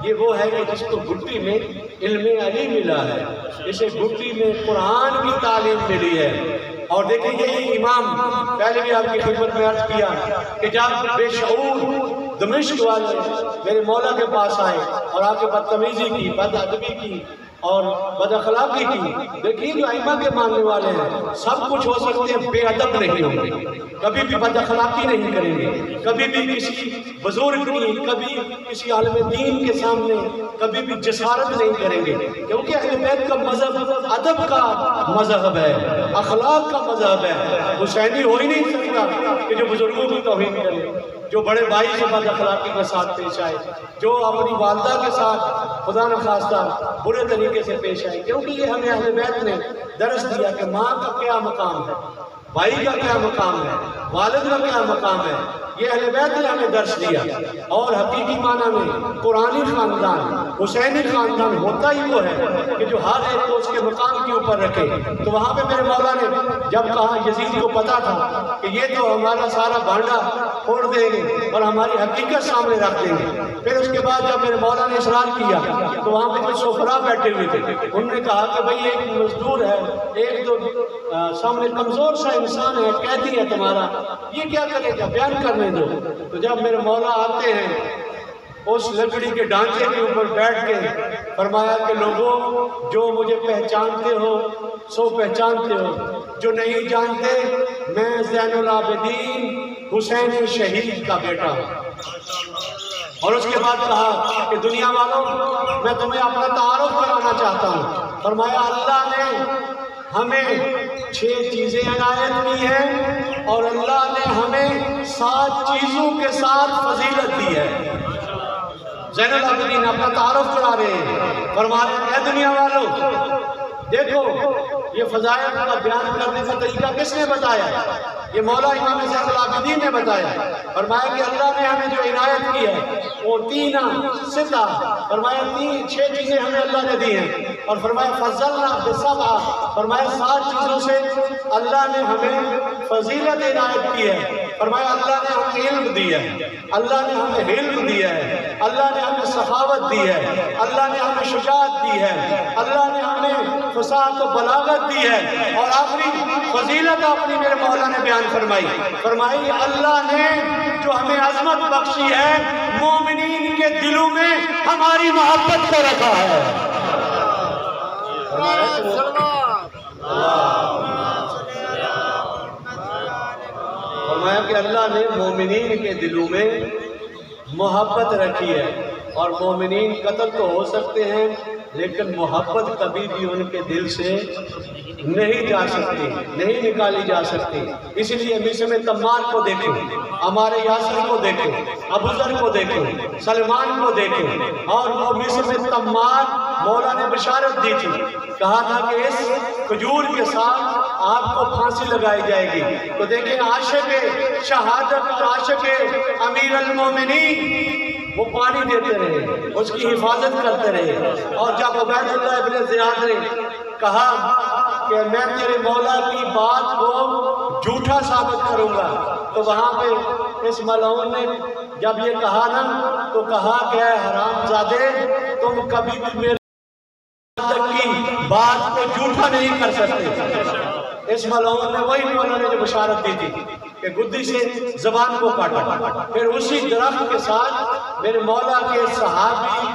S1: یہ وہ ہے کہ جس کو گھٹی میں علم علی ملا ہے، اسے گھٹی میں قرآن کی تعلیم ملی ہے. اور دیکھیں یہی امام، پہلے بھی آپ کی خدمت میں عرض کیا کہ جب بے شعور دمشق والے میرے مولا کے پاس آئے اور آ کے بدتمیزی کی، بد ادبی کی اور بد اخلاقی کی. دیکھیے جو ائمہ کے ماننے والے ہیں سب کچھ ہو سکتے ہیں، بے ادب نہیں ہوں گے، کبھی بھی بد اخلاقی نہیں کریں گے، کبھی بھی کسی بزرگ کی، کبھی کسی عالم دین کے سامنے کبھی بھی جسارت نہیں کریں گے، کیونکہ اہل بیت کا مذہب ادب کا مذہب ہے، اخلاق کا مذہب ہے. حسینی ہو ہی نہیں سکتا کہ جو بزرگوں کی توہین کرے، جو بڑے بھائی سے بد اخلاقی کے ساتھ پیش آئے، جو اپنی والدہ کے ساتھ خدا نخواستہ برے طریقے سے پیش آئے. کیونکہ یہ ہمیں اہل بیت نے درس دیا کہ ماں کا کیا مقام ہے، بھائی کا کیا مقام ہے، والد کا کیا مقام ہے. یہ اہل بیت نے ہمیں درس دیا. اور حقیقی معنی میں قرآنی خاندان، حسینی خاندان ہوتا ہی وہ ہے کہ جو ہر ایک کو اس کے مقام کے اوپر رکھے. تو وہاں پہ میرے مولا نے جب کہا، یزید کو پتا تھا کہ یہ تو ہمارا سارا بھانڈا پھوڑ دیں گے اور ہماری حقیقت سامنے رکھ دیں گے. پھر اس کے بعد جب میرے مولا نے اصرار کیا تو وہاں پہ جو سفراء بیٹھے ہوئے تھے انہوں نے کہا کہ بھئی ایک مزدور ہے، ایک تو سامنے کمزور سا انسان ہے، قیدی ہے تمہارا، یہ کیا کرے گا، بیان کرنے دو. تو جب میرے مولا آتے ہیں اس لکڑی کے ڈھانچے کے اوپر بیٹھ کے فرمایا کہ لوگوں جو مجھے پہچانتے ہو سو پہچانتے ہو، جو نہیں جانتے میں زین العابدین حسین شہید کا بیٹا ہوں. اور اس کے بعد کہا کہ دنیا والوں میں تمہیں اپنا تعارف کرانا چاہتا ہوں. فرمایا اللہ نے ہمیں 6 چیزیں عنایت کی ہیں اور اللہ نے ہمیں 7 چیزوں کے ساتھ فضیلت دی ہے. زین العابدین اپنا تعارف کرا رہے ہیں، فرما رہے ہیں اے دنیا والوں دیکھو یہ فضائل کا بیان کرنے کا طریقہ کس نے بتایا؟ یہ مولا امام زین العابدین نے بتایا. فرمایا کہ اللہ نے ہمیں جو عنایت کی ہے وہ 3 ستہ، فرمایا 6 چیزیں ہمیں اللہ نے دی ہیں. اور فرمایا فضلنا بسبع، فرمایا 7 چیزوں سے اللہ نے ہمیں فضیلت عنایت کی ہے. فرمایا اللہ نے ہمیں علم دی ہے، اللہ نے ہمیں علم دیا ہے، اللہ نے ہمیں سخاوت دی ہے، اللہ نے ہمیں شجاعت دی ہے، اللہ نے ہمیں فصاحت و بلاغت دی ہے. اور آخری فضیلت اپنی میرے مولا نے بیان فرمائی اللہ نے جو ہمیں عظمت بخشی ہے مومنین کے دلوں میں ہماری محبت کو رکھا ہے. فرمایا کہ اللہ نے مومنین کے دلوں میں محبت رکھی ہے. اور مومنین قتل تو ہو سکتے ہیں لیکن محبت کبھی بھی ان کے دل سے نہیں جا سکتی، نہیں نکالی جا سکتی. اس لیے مصعب تمار کو دیکھیں، ہمارے یاسر کو دیکھیں، ابو ذر کو دیکھیں، سلمان کو دیکھیں. اور وہ مصعب تمار مولا نے بشارت دی تھی، کہا تھا کہ اس کھجور کے ساتھ آپ کو پھانسی لگائی جائے گی. تو دیکھیں عاشق شہادت اور عاشق امیر المومنین وہ پانی دیتے رہے، اس کی حفاظت کرتے رہے. اور جب عبید اللہ ابن زیاد نے کہا کہ میں تیرے مولا کی بات کو جھوٹا ثابت کروں گا، تو وہاں پہ اس ملعون نے جب یہ کہا نا تو کہا کہ اے حرام زادے تم کبھی بھی میرے کی بات کو جھوٹا نہیں کر سکتے. اس ملعون نے وہی مولا نے جو بشارت دی تھی کہ گدی سے زبان کو کاٹا، پھر اسی درخت کے ساتھ میرے مولا کے صحابی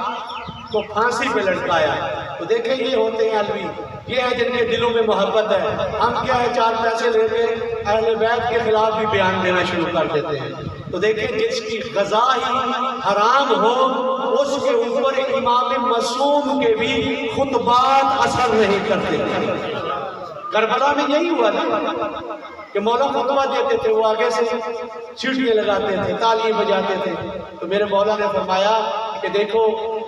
S1: کو پھانسی پہ لٹکایا. تو دیکھیں یہ ہوتے ہیں علوی، یہ ہے جن کے دلوں میں محبت ہے. ہم کیا ہے 4 پیسے لے کے اہل بیت کے خلاف بھی بیان دینا شروع کر دیتے ہیں. تو دیکھیں جس کی غذا ہی حرام ہو اس کے اوپر امام معصوم کے بھی خطبات اثر نہیں کرتے. کربلا میں یہی ہوا تھا کہ مولا خطبہ دیتے تھے، وہ آگے سے سیٹیاں لگاتے تھے، تالیاں بجاتے تھے. تو میرے مولا نے فرمایا کہ دیکھو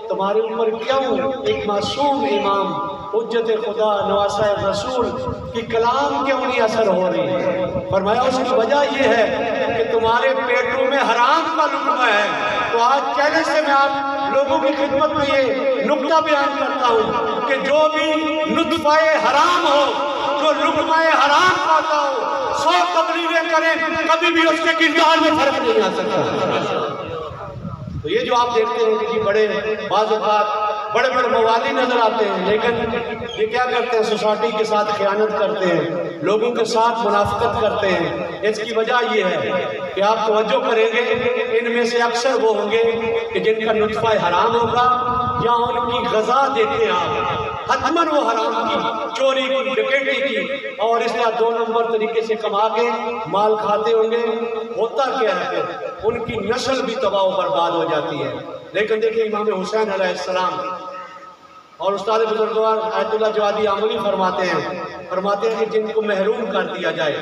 S1: تمہارے اوپر کیوں ایک معصوم امام حجت خدا نواسہ رسول کی کلام کیوں نہیں اثر ہو رہی ہے؟ فرمایا اس کی وجہ یہ ہے کہ تمہارے پیٹوں میں حرام کا لقمہ ہے۔ تو آج چیلنج سے میں آپ لوگوں کی خدمت میں یہ نقطہ بیان کرتا ہوں کہ جو بھی نطفہ حرام ہو، جو لقمہ حرام کھاتا ہو، 100 تبلیغیں کریں، کبھی بھی اس کے کردار میں فرق نہیں آ سکتا۔ تو یہ جو آپ دیکھتے ہیں کہ بڑے بعض اوقات بڑے بڑے موالی نظر آتے ہیں، لیکن یہ کیا کرتے ہیں؟ سوسائٹی کے ساتھ خیانت کرتے ہیں، لوگوں کے ساتھ منافقت کرتے ہیں۔ اس کی وجہ یہ ہے کہ آپ توجہ کریں گے، ان میں سے اکثر وہ ہوں گے کہ جن کا نطفہ حرام ہوگا، یا ان کی غذا دیکھیں آپ، حتماً وہ حرام کی، چوری کی، ڈکیٹی کی، اور اس طرح 2 نمبر طریقے سے کما کے مال کھاتے ہوں گے۔ ہوتا کیا ہے؟ ان کی نسل بھی تباہ و برباد ہو جاتی ہے۔ لیکن دیکھیں امام حسین علیہ السلام اور استاد بزرگوار آیت اللہ جوادی عاملی فرماتے ہیں کہ جن کو محروم کر دیا جائے،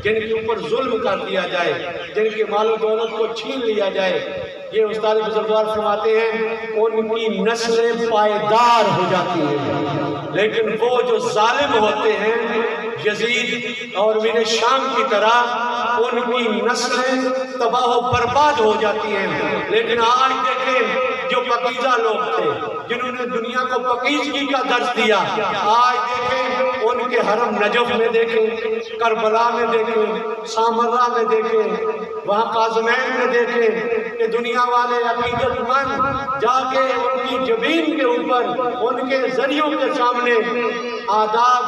S1: جن کے اوپر ظلم کر دیا جائے، جن کے مال و دولت کو چھین لیا جائے، یہ استاد بزرگوار فرماتے ہیں ان کی نسلیں پائیدار ہو جاتی ہیں۔ لیکن وہ جو ظالم ہوتے ہیں، یزید اور بن شام کی طرح، ان کی نسلیں تباہ و برباد ہو جاتی ہیں۔ لیکن آج دیکھیں جو پاکیزہ لوگ تھے، جنہوں نے دنیا کو پاکیزگی کا درس دیا، آج دیکھیں ان کے حرم نجف میں دیکھیں، کربلا میں دیکھیں، سامرہ میں دیکھیں، وہاں قازمین میں دیکھیں کہ دنیا والے عقیدت مند جا کے ان کی جبین کے اوپر ان کے ذریعوں کے سامنے آداب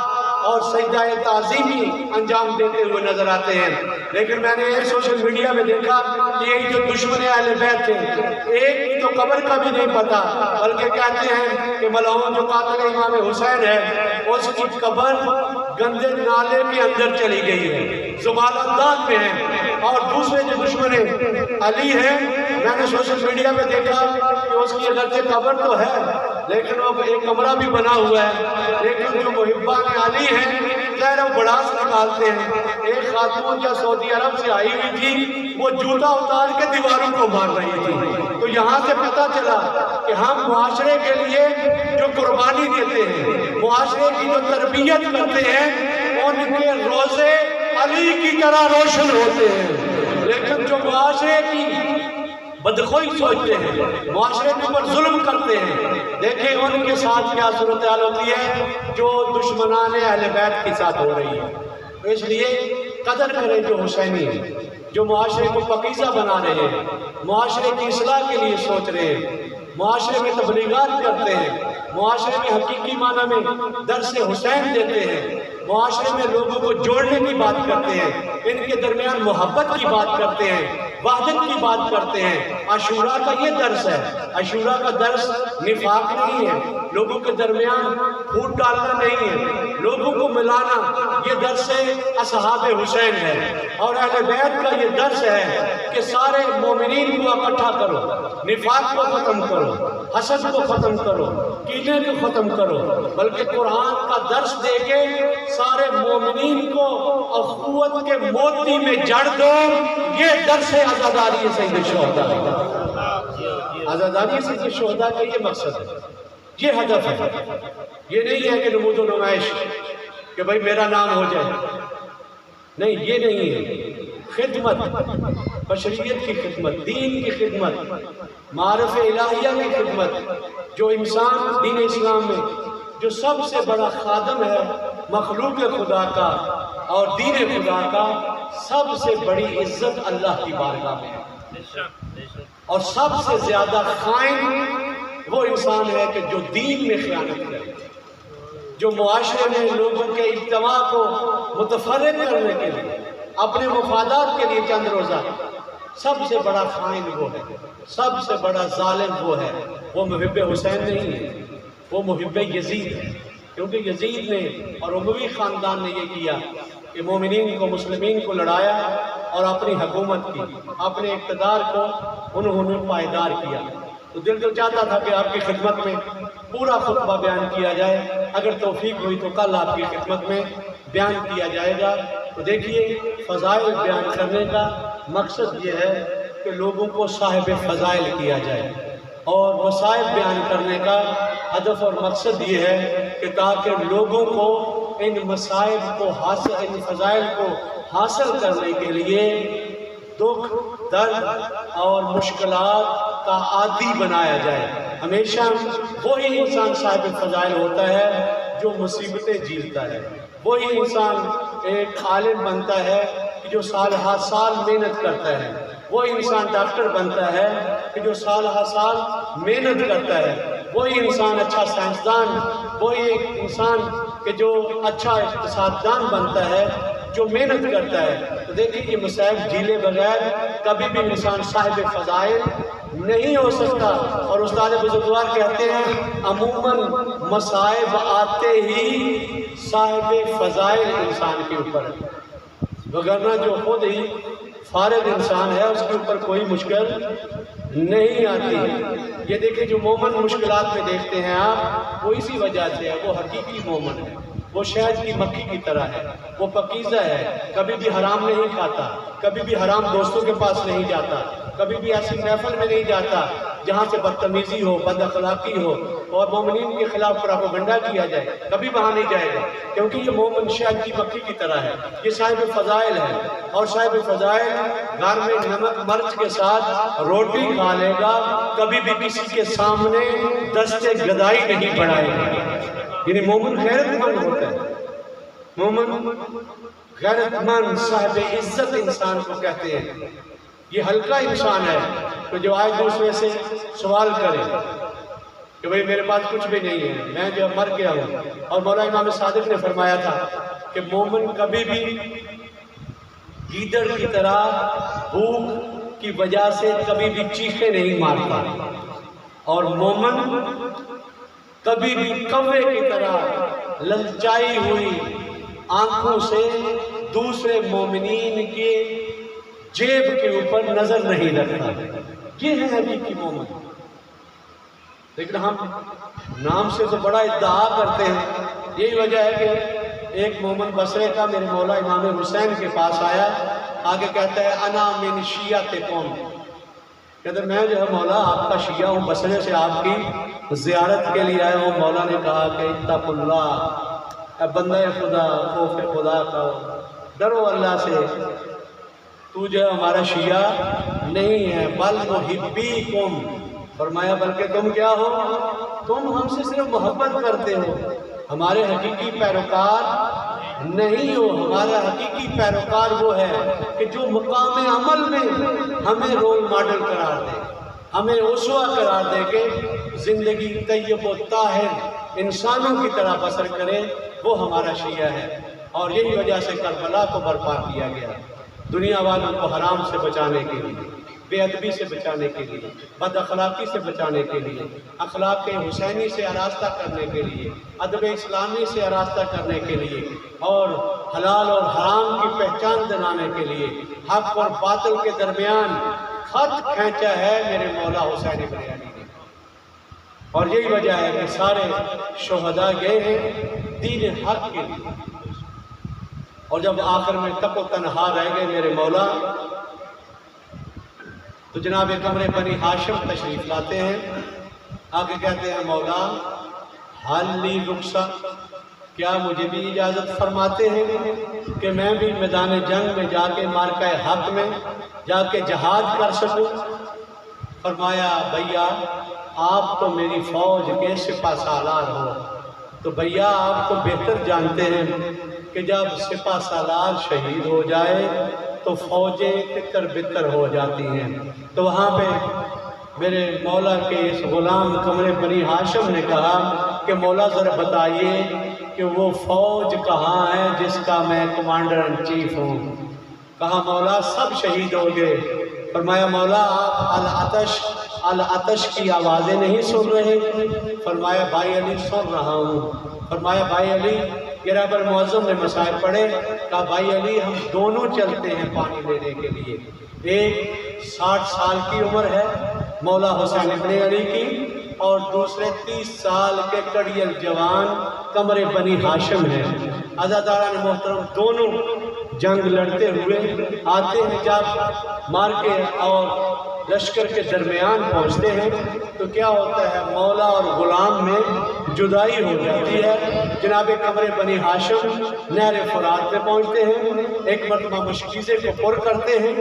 S1: اور سجدہ تعظیمی انجام دیتے ہوئے نظر آتے ہیں۔ لیکن میں نے سوشل میڈیا میں دیکھا کہ یہ جو دشمن اہل بیت تھے، ایک کی تو قبر کا بھی نہیں پتا، بلکہ کہتے ہیں کہ ملعون جو قاتل امام حسین ہے، اس کی قبر گندے نالے کے اندر چلی گئی ہے، زبال انداز میں ہے۔ اور دوسرے جو دشمن علی ہیں، میں نے سوشل میڈیا میں دیکھا کہ اس کی اگرچہ قبر تو ہے، لیکن وہ ایک کمرہ بھی بنا ہوا ہے، لیکن جو محبان علی ہیں ظاہر وہ بڑاس نکالتے ہیں۔ ایک خاتون جو سعودی عرب سے آئی ہوئی تھی، وہ جوتا اتار کے دیواروں کو مار رہی تھی۔ تو یہاں سے پتہ چلا کہ ہم معاشرے کے لیے جو قربانی دیتے ہیں، معاشرے کی جو تربیت کرتے ہیں، ان کے روزے علی کی طرح روشن ہوتے ہیں۔ لیکن جو معاشرے کی بدخوئی سوچتے ہیں، معاشرے کے اوپر ظلم کرتے ہیں، دیکھیں ان کے ساتھ کیا صورتحال ہوتی ہے جو دشمنان اہل بیت کے ساتھ ہو رہی ہے۔ تو اس لیے قدر کریں جو حسینی ہیں، جو معاشرے کو پاکیزہ بنا رہے ہیں، معاشرے کی اصلاح کے لیے سوچ رہے ہیں، معاشرے میں تبلیغات کرتے ہیں، معاشرے میں حقیقی معنی میں درس حسین دیتے ہیں، معاشرے میں لوگوں کو جوڑنے کی بات کرتے ہیں، ان کے درمیان محبت کی بات کرتے ہیں، وحدت کی بات کرتے ہیں۔ عاشورہ کا یہ درس ہے، عاشورہ کا درس نفاق نہیں ہے، لوگوں کے درمیان پھوٹ ڈالنا نہیں ہے، لوگوں کو ملانا، یہ درس اصحاب حسین ہے۔ اور اہل بیت کا یہ درس ہے کہ سارے مومنین کو اکٹھا کرو، نفاق کو ختم کرو، حسد کو ختم کرو، کینے کو ختم کرو، بلکہ قرآن کا درس دے کے سارے مومنین کو اخوت کے موتی میں جڑ دو۔ یہ درس عزاداری سید الشہداء، عزاداری سید الشہداء کا یہ مقصد ہے، یہ ہدف ہے۔ یہ نہیں ہے کہ نمود و نمائش کہ بھائی میرا نام ہو جائے، نہیں، یہ نہیں ہے۔ خدمت، بشریت کی خدمت، دین کی خدمت، معارف الہیہ کی خدمت۔ جو انسان دین اسلام میں جو سب سے بڑا خادم ہے مخلوق خدا کا اور دین خدا کا، سب سے بڑی عزت اللہ کی بارگاہ میں ہے، اور سب سے زیادہ خائن وہ انسان ہے کہ جو دین میں خیانت کرے، جو معاشرے میں لوگوں کے اجتماع کو متفرق کرنے کے لیے، اپنے مفادات کے لیے چند روزہ، سب سے بڑا خائن وہ ہے، سب سے بڑا ظالم وہ ہے۔ وہ محب حسین نہیں ہے، وہ محب یزید ہے، کیونکہ یزید نے اور اموی خاندان نے یہ کیا کہ مومنین کو، مسلمین کو لڑایا اور اپنی حکومت کی، اپنے اقتدار کو انہوں نے پائیدار کیا۔ تو دل تو چاہتا تھا کہ آپ کی خدمت میں پورا خطبہ بیان کیا جائے، اگر توفیق ہوئی تو کل آپ کی خدمت میں بیان کیا جائے گا۔ تو دیکھیے، فضائل بیان کرنے کا مقصد یہ ہے کہ لوگوں کو صاحب فضائل کیا جائے، اور مصائب بیان کرنے کا ہدف اور مقصد یہ ہے کہ تاکہ لوگوں کو ان مصائب کو حاصل، ان فضائل کو حاصل کرنے کے لیے دکھ درد اور مشکلات کا عادی بنایا جائے۔ ہمیشہ وہی انسان صاحب فضائل ہوتا ہے جو مصیبتیں جھیلتا ہے، وہی انسان ایک عالم بنتا ہے کہ جو سال ہر سال محنت کرتا ہے، وہی انسان ڈاکٹر بنتا ہے کہ جو سال ہر سال محنت کرتا ہے، وہی انسان اچھا سائنسدان، وہی ایک انسان کہ جو اچھا اقتصاددان بنتا ہے جو محنت کرتا ہے۔ تو دیکھیں یہ مصائب جھیلے بغیر کبھی بھی انسان صاحب فضائل نہیں ہو سکتا۔ اور استاد بزرگوار کہتے ہیں عموماً مصائب آتے ہی صاحب فضائل انسان کے اوپر ہے، وگرنہ جو خود ہی فارغ انسان ہے اس کے اوپر کوئی مشکل نہیں آتی۔ یہ دیکھیں جو مومن مشکلات میں دیکھتے ہیں آپ، وہ اسی وجہ سے ہے، وہ حقیقی مومن ہے، وہ شہد کی مکھی کی طرح ہے، وہ پاکیزہ ہے، کبھی بھی حرام نہیں کھاتا، کبھی بھی حرام دوستوں کے پاس نہیں جاتا، کبھی بھی ایسی محفل میں نہیں جاتا جہاں سے بدتمیزی ہو، بد اخلاقی ہو اور مومنین کے خلاف پروپیگنڈا کیا جائے، کبھی وہاں نہیں جائے گا، کیونکہ یہ مومن شہد کی مکھی کی طرح ہے، یہ صاحب فضائل ہے۔ اور صاحب فضائل گھر میں نمک مرچ کے ساتھ روٹی کھا لے گا، کبھی بھی کسی کے سامنے دست گدائی نہیں بڑھائے گا۔ یعنی مومن غیرت مند ہوتا ہے، مومن غیرت مند صاحب عزت انسان کو کہتے ہیں۔ یہ ہلکا انسان ہے تو جو آئے دوسرے سے سوال کرے کہ بھئی میرے پاس کچھ بھی نہیں ہے، میں جو مر گیا ہوں۔ اور مولا امام صادق نے فرمایا تھا کہ مومن کبھی بھی گیدڑ کی طرح بھوک کی وجہ سے کبھی بھی چیخیں نہیں مارتا، اور مومن کبھی بھی کوے کی طرح للچائی ہوئی آنکھوں سے دوسرے مومنین کے جیب کے اوپر نظر نہیں رکھتا۔ یہ ہے حقیقی مومن۔ لیکن ہم نام سے تو بڑا ادعا کرتے ہیں۔ یہی وجہ ہے کہ ایک مومن بصرے کا میرے مولا امام حسین کے پاس آیا، آگے کہتا ہے انا من شیعت قوم، کہتے میں جو ہے مولا آپ کا شیعہ ہوں، بصرے سے آپ کی زیارت کے لیے آیا ہوں۔ مولا نے کہا کہ اتق اللہ، اے بندہ خدا، خوف خدا کا ڈرو اللہ سے، تو جو ہے ہمارا شیعہ نہیں ہے، بل محبیکم، فرمایا بلکہ تم کیا ہو، تم ہم سے صرف محبت کرتے ہو، ہمارے حقیقی پیروکار نہیں ہو۔ ہمارا حقیقی پیروکار وہ ہے کہ جو مقام عمل میں ہمیں رول ماڈل قرار دے، ہمیں اسوہ قرار دے کہ زندگی طیب و طاہر انسانوں کی طرح بسر کرے، وہ ہمارا شیعہ ہے۔ اور یہی وجہ سے کربلا کو برپا کیا گیا، دنیا والوں کو حرام سے بچانے کے لیے، بے ادبی سے بچانے کے لیے، بد اخلاقی سے بچانے کے لیے، اخلاق حسینی سے آراستہ کرنے کے لیے، ادب اسلامی سے آراستہ کرنے کے لیے، اور حلال اور حرام کی پہچان دلانے کے لیے، حق اور باطل کے درمیان خط کھینچا ہے میرے مولا حسین ابن علی نے۔ اور یہی وجہ ہے کہ سارے شہداء گئے ہیں دین حق کے لیے، اور جب آخر میں تک و تنہا رہ گئے میرے مولا، تو جناب قمر بنی ہاشم تشریف لاتے ہیں، آگے کہتے ہیں مولا حل لی رخصت، کیا مجھے بھی اجازت فرماتے ہیں کہ میں بھی میدان جنگ میں جا کے مارکہ حق میں جا کے جہاد کر سکوں؟ فرمایا بھیا آپ تو میری فوج کے سپہ سالار ہو، تو بھیا آپ کو بہتر جانتے ہیں کہ جب سپہ سالار شہید ہو جائے تو فوجیں تتر بتر ہو جاتی ہیں۔ تو وہاں پہ میرے مولا کے اس غلام قمر بنی ہاشم نے کہا کہ مولا ذرا بتائیے کہ وہ فوج کہاں ہے جس کا میں کمانڈر ان چیف ہوں؟ کہا مولا سب شہید ہو گئے۔ فرمایا مولا آپ العطش کی آوازیں نہیں سن رہے؟ فرمایا بھائی علی سن رہا ہوں۔ فرمایا بھائی علی، یہ رہبر معظم نے مسائل پڑھے، کہا بھائی علی ہم دونوں چلتے ہیں پانی لینے کے لیے، ایک 60 سال کی عمر ہے مولا حسین ابن علی کی، اور دوسرے 30 سال کے کڑیل جوان قمر بنی ہاشم ہیں۔ عزاداران محترم دونوں جنگ لڑتے ہوئے آتے ہیں، جب مار کے اور لشکر کے درمیان پہنچتے ہیں تو کیا ہوتا ہے، مولا اور غلام میں جدائی ہو جاتی ہے۔ جناب قمر بنی ہاشم نہر فرات میں پہنچتے ہیں، ایک مرتبہ مشکیزے کو پر کرتے ہیں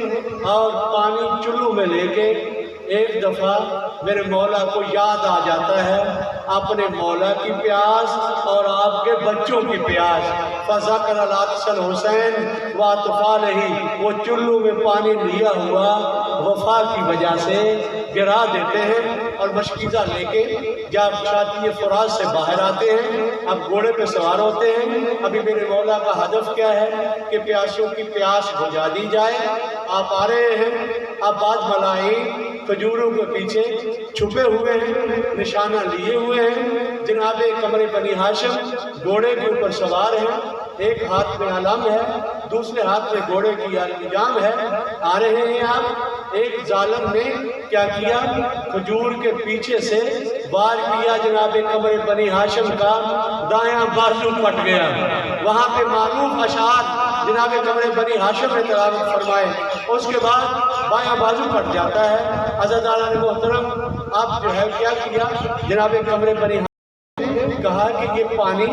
S1: اور پانی چلو میں لے کے ایک دفعہ میرے مولا کو یاد آ جاتا ہے اپنے مولا کی پیاس اور آپ کے بچوں کی پیاس۔ فذکر العطش حسین وَأَطْفَالِهِ، وہ چلو میں پانی لیا ہوا وفا کی وجہ سے گرا دیتے ہیں اور مشکیزہ لے کے جب شاطئ فرات سے باہر آتے ہیں، اب گھوڑے پہ سوار ہوتے ہیں۔ ابھی میرے مولا کا ہدف کیا ہے کہ پیاسوں کی پیاس بجھا دی جائے۔ آپ آ رہے ہیں، اب بعض ملائین کھجوروں کے پیچھے چھپے ہوئے ہیں، نشانہ لیے ہوئے ہیں۔ جناب قمر بنی ہاشم گھوڑے کے اوپر سوار ہیں، ایک ہاتھ میں علم ہے، دوسرے ہاتھ میں گھوڑے کی لجام ہے، آ رہے ہیں آپ۔ ایک ظالم نے کیا کیا، کھجور کے پیچھے سے وار کیا، جناب قمر بنی ہاشم کا دایاں بازو کٹ گیا۔ وہاں پہ معروف اشعار جناب قمر بنی ہاشم نے تلاوت فرمائے، اس کے بعد بایاں بازو کٹ جاتا ہے۔ عزیزان محترم، اب جو ہے کیا کیا، جناب قمر بنی کہا کہ یہ پانی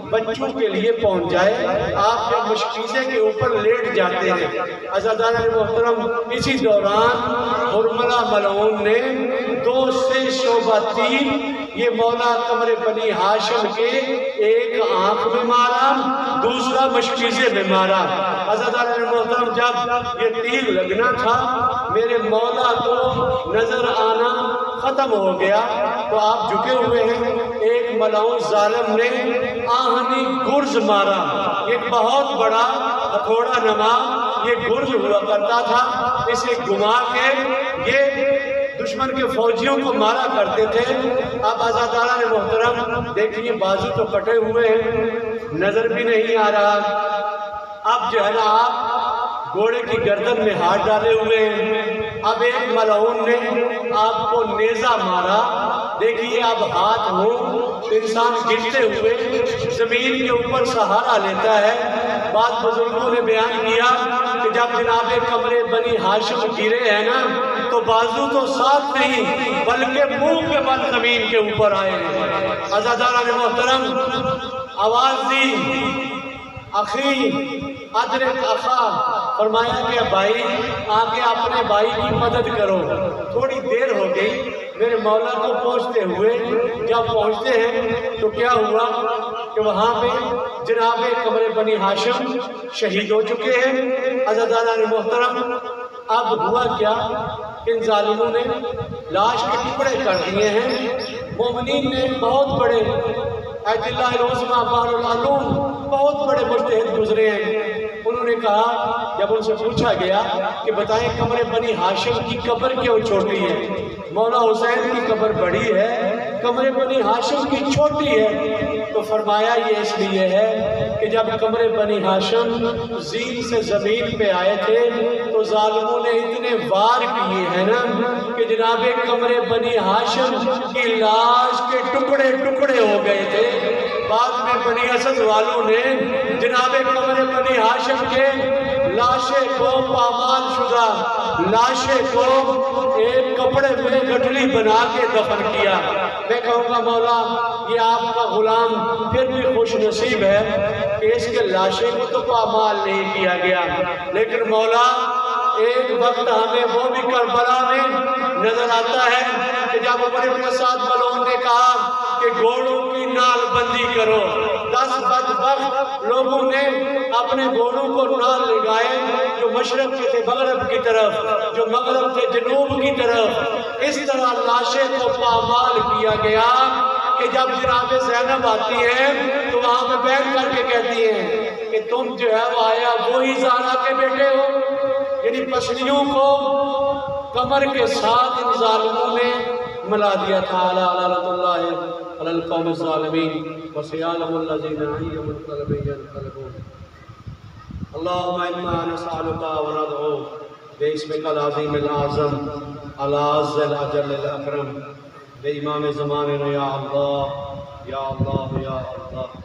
S1: بچوں کے لیے پہنچ جائے، آپ جب مشکیزے کے اوپر لیٹ جاتے ہیں۔ عزیزان محترم، اسی دوران حرملہ ملعون نے 2 سے شعبہ تیر یہ مولا قمر بنی ہاشم کے ایک آنکھ میں مارا، دوسرا مشکیزے میں مارا۔ عزیزان محترم، جب یہ تیر لگنا تھا میرے مولا کو نظر آنا ختم ہو گیا تو آپ جھکے ہوئے ہیں، ایک ملعون ظالم نے آہنی گرز مارا، ایک بہت بڑا ہتھوڑا نما یہ گرز ہوا کرتا تھا، اسے گھما کے یہ دشمن کے فوجیوں کو مارا کرتے تھے۔ اب عزیزان محترم دیکھیے، بازو تو کٹے ہوئے ہیں، نظر بھی نہیں آ رہا۔ اب جو ہے نا آپ گھوڑے کی گردن میں ہاتھ ڈالے ہوئے ہیں۔ اب ایک ملعون نے آپ کو نیزہ مارا، دیکھیے اب ہاتھ ہو انسان گرتے ہوئے زمین کے اوپر سہارا لیتا ہے۔ بعض بزرگوں نے بیان کیا کہ جب جناب قمر بنی ہاشم گرے ہیں نا تو بازو تو ساتھ نہیں بلکہ منہ کے بل زمین کے اوپر آئے ہیں۔ عزیزان محترم، آواز دی، اخی ادرک اخا، فرمایا کہ بھائی آگے اپنے بھائی کی مدد کرو۔ تھوڑی دیر ہو گئی میرے مولا کو پہنچتے ہوئے، جب پہنچتے ہیں تو کیا ہوا کہ وہاں پہ جناب قمر بنی ہاشم شہید ہو چکے ہیں۔ عزیزان محترم، اب ہوا کیا، ان ظالموں نے لاش کے ٹکڑے کر دیے ہیں۔ مومنین نے بہت بڑے ایت اللہ العظمیٰ بحر العلوم بہت بڑے مجتہد گزرے ہیں، انہوں نے کہا جب ان سے پوچھا گیا کہ بتائیں قمر بنی ہاشم کی قبر کیوں چھوٹی ہے، مولا حسین کی قبر بڑی ہے، قمر بنی ہاشم کی چھوٹی ہے، تو فرمایا یہ اس لیے ہے کہ جب قمر بنی ہاشم زین سے زمین پہ آئے تھے تو ظالموں نے اتنے وار کیے ہیں نا کہ جناب قمر بنی ہاشم کی لاش کے ٹکڑے ٹکڑے ہو گئے تھے۔ بعد میں بنی اسد والوں نے جناب قمر بنی ہاشم کے لاشے کو پامال شدہ لاشے کو ایک کپڑے میں گٹھلی بنا کے دفن کیا۔ میں کہوں گا مولا یہ آپ کا غلام پھر بھی خوش نصیب ہے کہ اس کے لاشے کو تو پامال نہیں کیا گیا، لیکن مولا ایک وقت ہمیں وہ بھی کربلا میں نظر آتا ہے کہ جب عمر بن سعد ملعون نے کہا کہ گھوڑوں کی نال بندی کرو، 10 بدبخت لوگوں نے اپنے گھوڑوں کو نال لگائے، جو مشرق کے تھے مغرب کی طرف، جو مغرب تھے جنوب کی طرف، اس طرح لاشے کو پامال کیا گیا کہ جب جناب زینب آتی ہے تو وہاں پہ بیٹھ کر کے کہتی ہیں کہ تم جو ہے وہ آیا وہی زہرا کے بیٹے ہو، یعنی پسلیوں کو کمر کے ساتھ ان ظالموں نے ملا دیا تھا۔ لعنت اللہ علی القوم الظالمین وسيعلم الذين ينقلبون ينقلبون۔ اللهم انا نسألك وندعوك باسمك العظيم الأعظم الأعز الأجل الأكرم بإمام زماننا يا الله يا الله يا الله۔